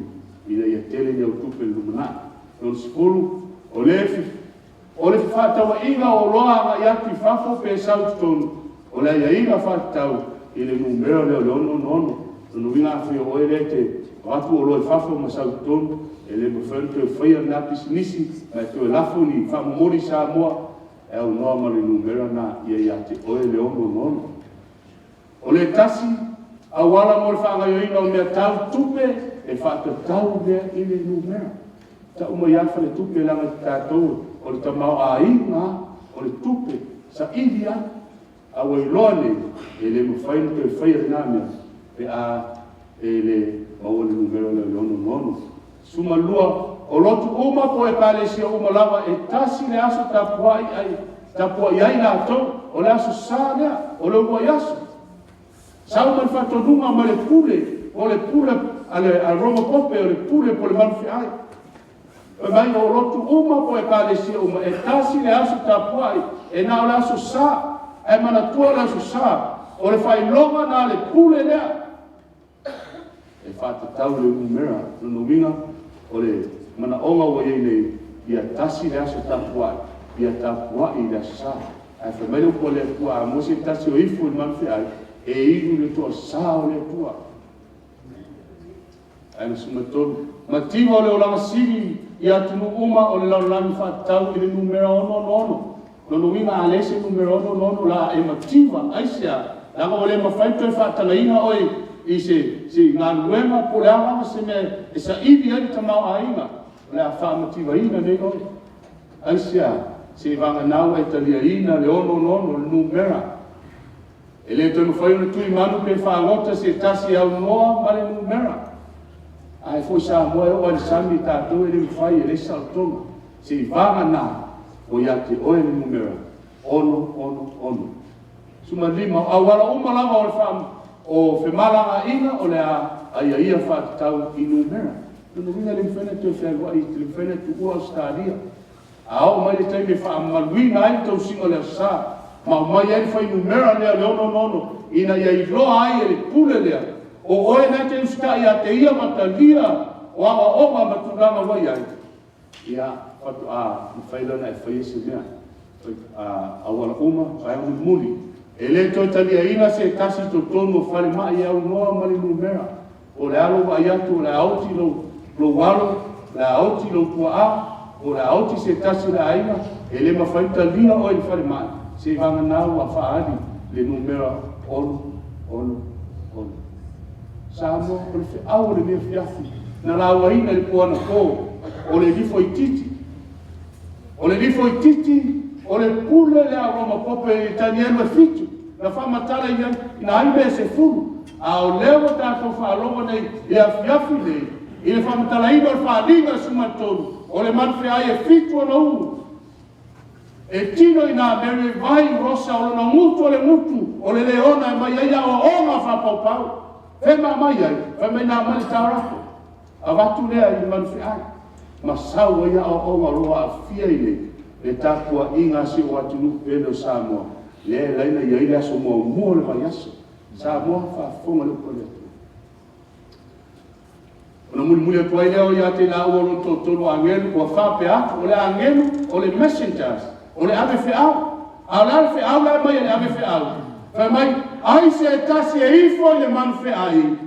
S1: I le ia tele ni au tupe lumana non sepulu o le whatawa inga o roa ngā iati whafo pe Southton o le ia inga whatau I le numero leo le ono nono no winga whi o ere te watu o loe whafo ma Southton e le mawhai te whaia ngā pisinisi mai te lafo ni whamomori Samoa e au noa ma le numero na ia iati oe le ono nono o le tasi a wala mo le whaangaioina o mea tau tupe e whaatatau mea I le numera. Ta uma iafa le tupe langa ki tātou o le tamau a inga o le tupe sa idia a wailoane e le mawhaina te whaia nā mea pe a e le maua le numera le ono nono. Suma lua o lotu uma po e kālesia uma lava e tasi le aso tapuai ai nā tau o le aso sā lea o le ua iaso. Sau man whatonunga ma le pule, o le pule, a Roma Pope, o le pule po le manuwhi ai. E mai o lotu uma po e kālesia uma, e tasi le aso tapuai, e nā o le aso sā, e manatua le aso sā, o le whailonga nā le pule lea. E whātatau le umera, no winga, o le mana onga o iei nei, ia tasi le aso tapuai, ia tapuai le aso sā. E whamele po le pua, a mose tasi o ifu le manuwhi ai, e inu le toa sa o le tua. Aina sumatonu. Mativa o le olanga siri I atunu uma o le laulani whaatau I le numera ono nono. Nono winga alese numera ono nono la e mativa aisea. Langa o le mawhaito e whaatangaina oi I se ngā nuenga po le awa se me e sa iwi ani tamau a inga. Le a whaamativa ina nei oi. Aisea se vanga nau e talia ina le ono nono le numera. E le tonu whaiona tui manu pe whaangota se tasi au noa ma le numera. Ai fo sa moe o le sami tātou e le mwhai e le saltonga. Se vanga nā o iate o e le numera. Ono. Suma lima, a wala uma lama o le whaam o whemalanga inga o le a ia whaatatau I numera. Tunu winga le mwhene te whaelua I te mwhene tu ua o stadia. A o mai le teime whaamaluina ai tau singa le sa. Ma mai ai fai numera lea le ono nono ina ia I loa ai e le pule lea o oe na te usta ia te ia matalia o awa oma maturanga wai ai ia whatu a mwhailana e whai ese mea a wala uma whai au muli e le toi talia ina se tasi to tono whare mai au noa mali numera o le alo wai atu o le auti lo walo le auti lo tua a o le auti se tasi le aina e le mawhaitalia o e whare mai se vanga nau a whaari le numera ono. Samo o le whiau le mea whiafi na laua ina le poana ko o le lifo ititi o le lifo ititi o le pule le a roma pope tani elu e fitu na whamatala ia na aibe se furu a o lewa tātou whaalonga nei i a fiafi nei i le whamatala ina o le whaalinga sumatonu o le manwhi ai e fitu ana unu e tino ina mere vai rosa o na ngutu o le ngutu o le leona mai ai a o onga whapaupau Fema mai ai, fema ina mali tarako. Avatu lea i manwhi ai. Masau ia o onga roa a fia ile. E tāpua inga si o atinu pēno Samoa. Le laina ia ile aso mua mua le mai aso. Samoa whaafonga le kone. Ona muli muli atua i leo ia te la uolo totoro angelu. Kua whape atu, o le angelu, o le messengers. O le ave whiau. A le ave whiau lai mai le ave whiau. Whai mai, ai se e tasi e ifo i le manwhi ai.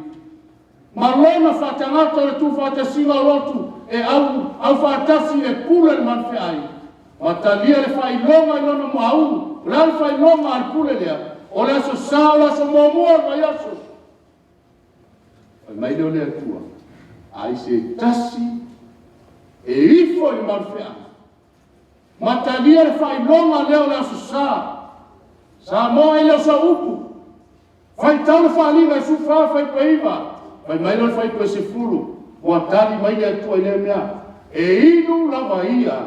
S1: Ma lona whatangata le tu whatasinga lotu e au whatasi e pule le manwhi ai. Ma talia le whailonga i lona mau. Le al whailonga al pule lea. O le aso sao le aso momua mai aso. Whai mai leo lea tua. Ai se e tasi e ifo i le manwhi ai. Ma talia le whailonga leo le aso sao. Sa moa ele sa upu. Fai tau le whaalinga e sufa fai paiva. Fai mai lor fai koe se furu. Mua tali mai le atua i le mea. E inu lava ia.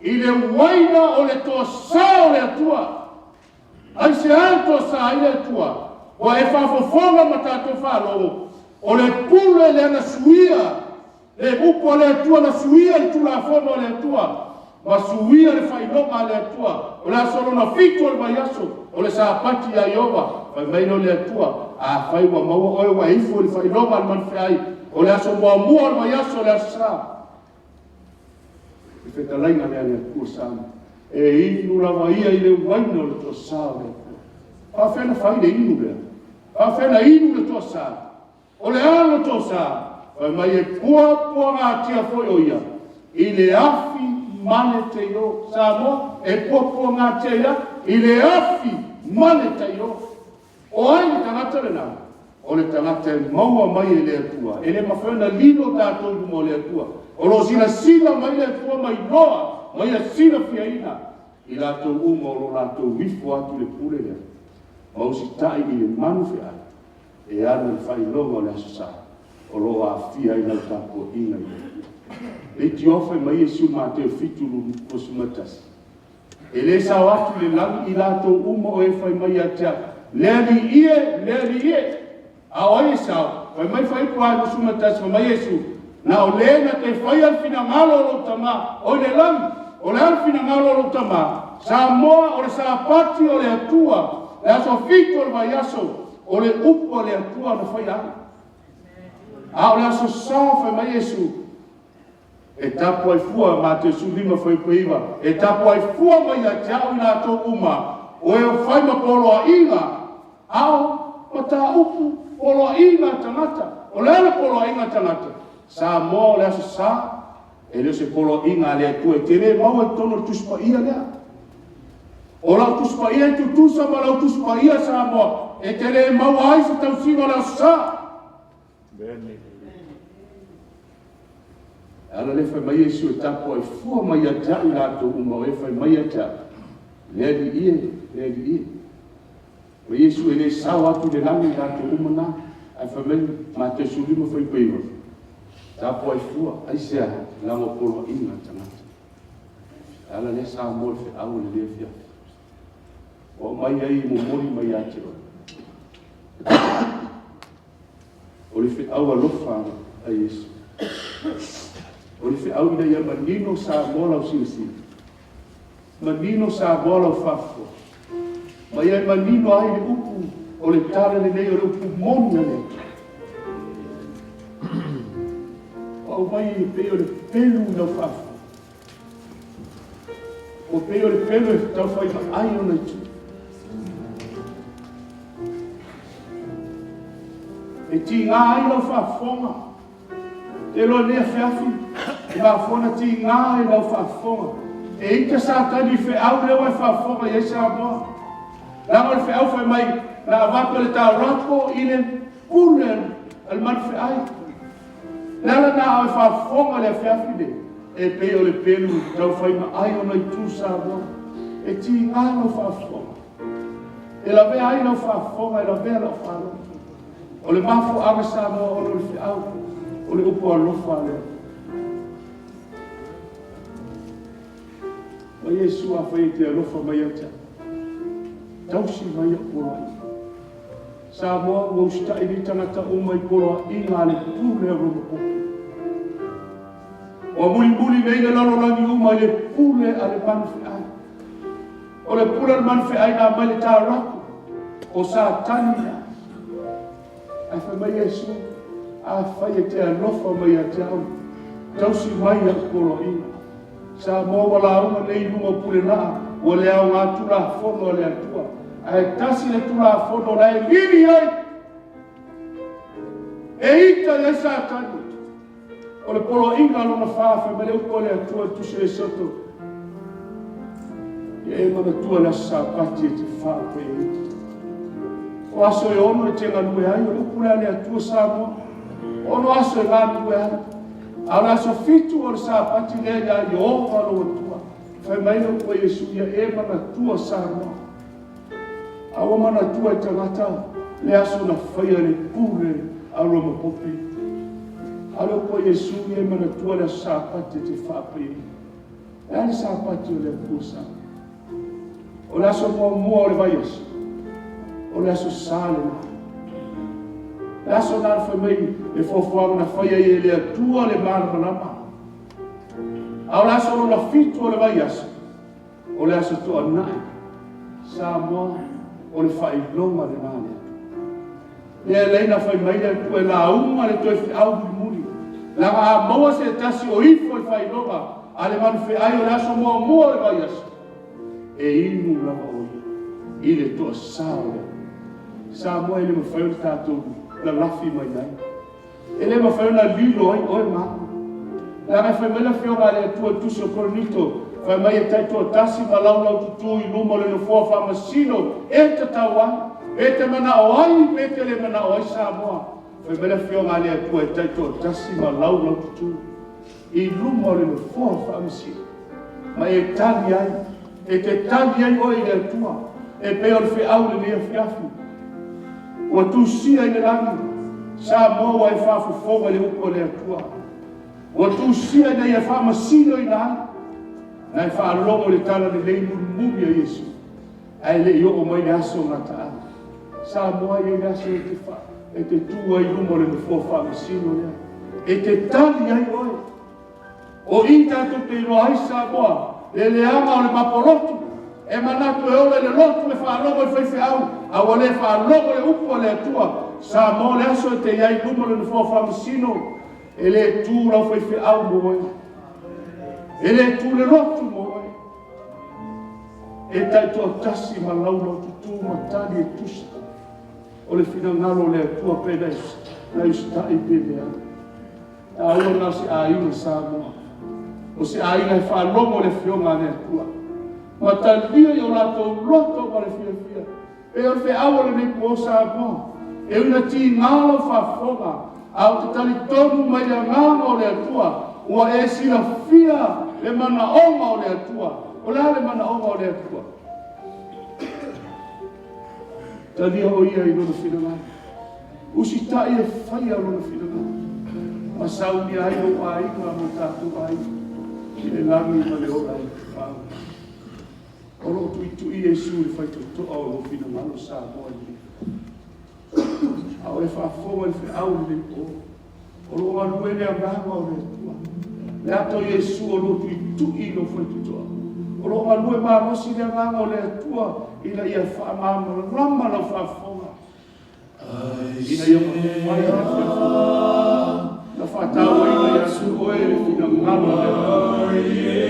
S1: I le waina o le toa sa o le atua. Ai se anto sa i le atua. Wa e whafofonga ma tātou whalogo. O le pule le ana suia. Le upo le atua na suia le tula fono le atua. Ma suia le whailonga le atua. O le asolo na fitu o le mai aso. O le saapati a Iova, fai maino le atua, a fai wa maua oe wa ifu le fai loma al manwhi ai, o le aso mua mua al mai aso le aso sa. E wheta lainga le ale atua sama. E inu lawa ia i le waina o le toa sa o le atua. Pa whena fai le inu lea. Pa whena inu le toa sa. O le ano toa sa. Fai mai e pua ngā tia foi o ia. I le afi mane te io. Samo e pua ngā tia ia. I le afi mane tai o. O ai le tangata le nā. O le tangata e maua mai e le atua. E le mawhena lino tātou mo le atua. O lo sila mai le atua mai loa. Mai a sila fia ina. I lātou uma o lo lātou wifo atu le pule lea. Mausi tai i le manu fia. E ana le whai longa o le asasa. O lo a fia ina o tāpo ina i. E ti ofa mai e siu māteo fitulu o sumatasi. E le sa watu le langi i lato uma o e whai mai a tea. Leri ie. A oe sao. Whai mai whai kua no sumatasi wa mai esu. Na o lena te whai alfina ngalo lo tama. O le langi. O le alfina ngalo lo tama. Sa moa o le sa pati o le atua. Le aso fito o le vai aso. O le upo o le atua na whai ai. A o le aso sa whai mai esu. E tapu ai fua ma te sulima foi peiva. E tapu ai fua mai a tiau ina tō uma. O e whai ma polo a inga. Ao, ma tā upu polo a inga tangata. O le ala polo a inga tangata. Sa mo le aso sa. E leo se polo a inga le tu e tere mau e tono tuspa ia lea. O lau tuspa ia tu tusa ma lau tuspa ia sa mo. E tere mau ai se tau sino le aso sa. Bene. Ala le fai mai esu e tapo ai fua mai a tau lato uma e fai mai a tau. Leri ie. O Iesu e le sao atu le langi lato uma na. Ai fai mai ma te sulima fai peiva. Tapo ai fua, ai sea lama polo inga tangata. Ala le sao mo le fe au le le fia. O mai ai mo mori mai a te o le fe au alofa a Iesu. O le whiau ina ia manino sa mola o sisi. Manino sa mola o fafo. Ma ia manino ai le upu. O le tara le nei o le upu mona le. O mai i peo le pelu na o fafo. O peo le pelu e tau fai ma ai o na tu. E ti ngā ai na o fafonga. E lo lea whiafi. E la fona ti ngā e lau whaafonga. E ika sa tani whiau leo e whaafonga i eisa moa. Lango le whiau whai mai na avato le tā rako i le pune al man whiai. Lala na o whaafonga le whiawhine. E pe o le pelu tau whaima ai o nei tū Samoa. E ti ngālo whaafonga. E la vea ai no whaafonga, e la vea la whaalo. O le mafu anga Samoa o le whiau. O le upo alofa lea. O Yesu a whai te alofa mai au tia. Tausi mai a poroa. Samoa o usta i ni tangata o mai poroa i ngā le pūle a roma poki. O muli nei le lalolangi uma i le pūle a le manufi ai. O le pūle a le manufi ai nā mai le tā raku. O sa tani na. Ai whai mai Yesu. A whai e te alofa mai a te au. Tausi mai a poroa i ngā. Sa mo wala uma nei uma pule na o le au ngā tula fono le atua. Ai tasi le tula fono la e lini ai. E ita le sa tani. O le polo inga lona whawha me le uko le atua tuse e soto. E mana tua la sa pati e te whawha e ita. O aso e ono e te nganue ai o uko le atua sa mo. Ono aso e nganue ai. Ala so fitu o sa pati le ya yo valo tua. Fai mai no ko Yesu ya e mana tua sa mo. Awa mana tua te ngata le aso na fai le pure a Roma popi. Ala ko Yesu ya mana tua le sa pati te fapi. E sa pati le pusa. O la so mo o le vai Yesu. O la so sale. Laso nā whai mai e whawhanga na whai e le atua le māramanama. Au laso o na fitu o le vai aso. O le aso toa nai. Sa moa o le whai longa le nāne. Le leina whai mai le atua e la unga le toi whi au muri. La ngā maua se tasi o ifo le whai longa. A le manu whi ai o le aso mua le vai aso. E inu lava oi. I le toa sao le. Sa moa e le mawhai o le tātou. La lafi mai ai. Ele ma fai na lilo ai oi ma. La me fai mela fio ga le tua tu so cornito. Fai mai tai to tasi ma lau tu i luma le no fo fa masino. E te tawa. E te mana o ai e te le mana o ai sa moa. Fai mela fio ga le tua tai to tasi ma lau tu i luma le no fo fa masino. Ma e tani ai. E te tani ai oi le tua. E pe o fe au le mea fiafi. O tu sia i le langi, sa mo ai whawhawhonga le uko le atua. O tu sia i le whamasino i nai, nai whaalongo le tala le lei murumumi a Yesu. Ai le i o mai le aso ngata. Sa mo ai le aso e te wha, e te tua i lumo le mefo whamasino lea. E te tali ai oi. O i tātou te roai sa moa, le leanga o le maporotu. E manatu e ole le lotu e whaalogo e whaiwhi au. A wale whaalogo le upo le atua. Sa mo le aso e te iai lumole le whawhamisino. E le tū lau whaiwhi au mo e. E le tū le lotu mo e. E tai toa tasi ma lau lau tutu ma tali e tusa. O le whina ngalo le atua pēdai. Na ustai pēdai au. A ua nga si aina sa moa. O si aina e whaalogo le whionga le atua. Ma talia i o lātou roto ma le fia. E o te awale ni po sa mo. E una ti ngalo whawhonga. Au te tali tonu mai a ngamo le atua. Ua e sila fia le mana onga o le atua. O la le mana onga o le atua. Talia o ia i lona whina. Usi tai e whai a lona whina. Ma sauni ai o ai ngā mo tātou ai. I le langi ma le o ai. O lo tu i Yesu le fai to o lo fina malo sa mo ni. Au e fa fo e fa au le o. O lo ma le anga o le tua. Le ato Yesu o lo tu i lo fai to. O lo ma lu ma no si le anga o le tua i la ia fa ma rama la fa fo. Ina ia mo mai la fa ta o i Yesu o e fina malo le.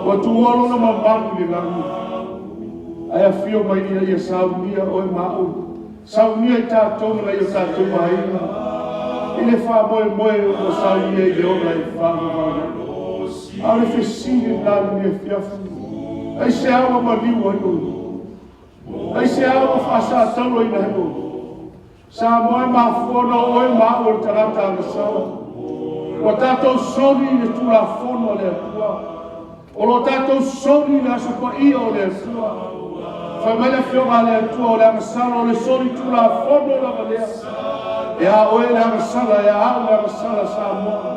S1: Watuolo na mabangu ni langu. Aya fio maini ya saunia oe mau. Saunia itato na yo tato maina. Ile fa moe o saunia ile ona e fa maina. Ale fesini langu ni fiafu. Ai se awa maliwa no. Ai se awa fasa talo ina no. Sa moe mafono oe mau tarata na sawa. O tato sori le tula fono le tua. O lo tato sori le aso pa ia o le tua. Famela fionga le tua o le amasala o le sori tula fono la valea. E a oe le amasala e a au le amasala sa moa.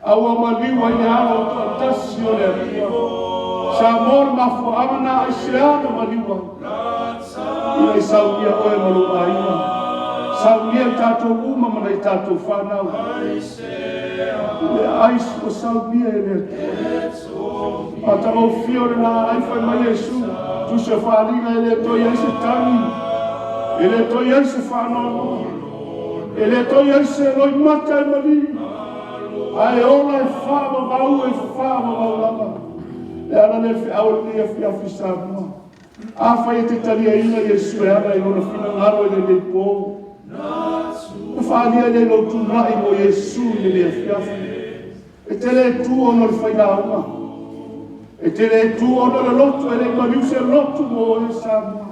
S1: A ua maliwa i le alo o tasi o le tua. Sa moa mafo amana a isiana maliwa. Ia i saunia oe malu aina. Saunia tato uma mana i tato whanau. Le ais o saunia e le tua. A tamo fio le na aifa mai Yesu. Tu se whalinga e le toi eise tangi. E le toi eise whanau. E le toi eise loi mata e mali. Ai ola e whama vau e whama vau lama. Le ana le au le fi afisa mo. A fa te talia ina Yesu e ana i lona fina ngaro e le po. Whalia le lo tu rai mo Yesu le fiafi. E te le tu ono le whaina uma. E te le tu ono le lotu e le mariu se lotu mo e sama.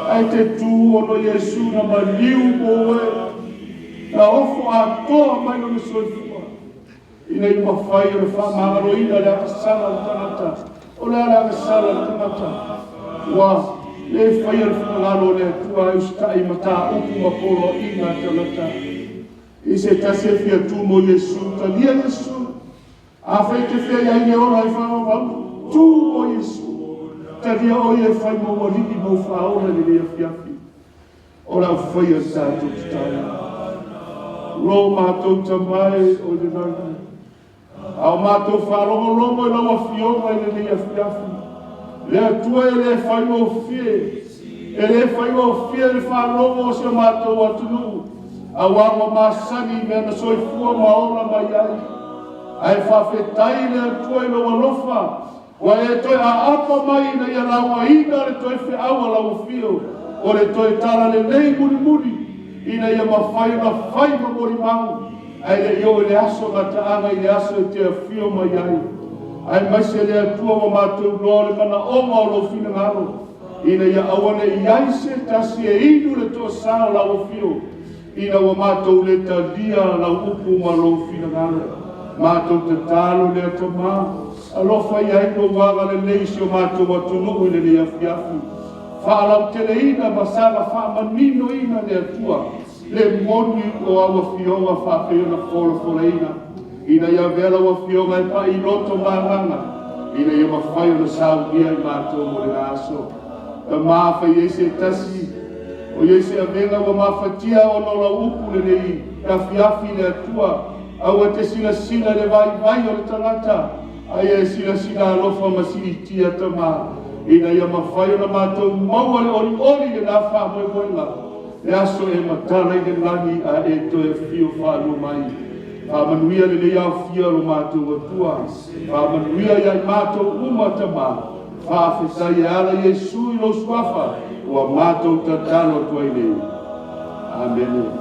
S1: Ai te tu ono Yesu na mariu mo e. Na ofo a toa mai no le soifua. Ina i mawhai o le whamangaro ina le akasala le tangata. O le ala akasala le tangata. Wa le whai o le whamangaro le tua e ustai mata upu maporo ina tangata. I se tase fia tu mo Yesu, talia Yesu. A fai te fia ia i ora i whamangaro. Tu mo Yesu. Talia o ia whai mo wariki mo whaora ni lea fiafi. Ora whai o tātou titara. Ro mātou tamai o le nanga. Ao mātou wharongo i lawa fionga i le lea fiafi. Le atua e le whai o fie. E le whai o fie le wharongo o se mātou atunu. A wawa māsani mea na soifua maora mai ai. Ai whawhetai le atua i lawa lofa. Wa e toi a apa mai na ia lawa ina le toi whi awa lawa fio. O le toi tala le nei muri muri. Ina ia mawhai na whai ma mori mangu. Ai le io le aso na taanga i le aso e te fio mai ai. Ai mai se le atua wa mātou lore mana oma o lo fina ngaro. Ina ia awane i aise tasi e inu le to saa lau fio. Ina wa mātou le talia lau upu ma lo fina ngaro. Mātou te talo le atama. Alofa i aino waga le leisi o mātou atunu i le le afiafi. Whaalau tele ina masala whaamanino ina le atua. Le moni o awa fionga whaapeo na whora ina. Ina ia vera wa fionga e pa i loto maranga. Ina ia mawhai o na saudia i mātou mo le aso. Ka maafa i ese tasi. O ese a venga wa mafatia o nola upu le nei. Ka fiafi le atua. Au te sila sila le vai o le tangata. Ai e sila alofa masini tia tama. Ina ia mawhai o na mātou maua le ori le na wha moe moenga. E aso e matana i le langi a e to e fio whaano mai. Whamanuia le lea fia lo mātou atua. Whamanuia ia i mātou umatama. Whawhetai e ala Yesu i lo swafa. Ua mātou tatalo tua i lei. Amen.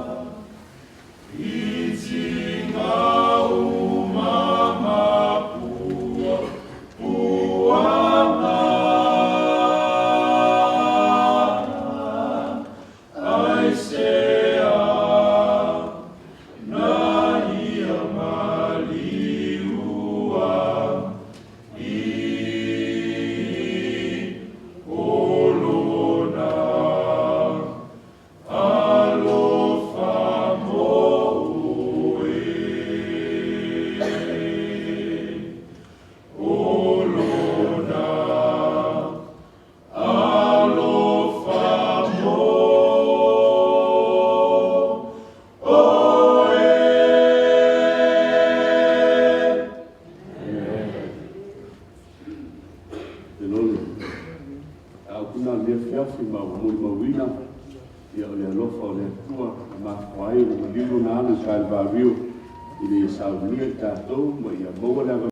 S1: lole. Kuna le fiafi mawina ia o le alofa o le atua makuai o malilu na anu kalvario i le saunia i tātou ma ia maua le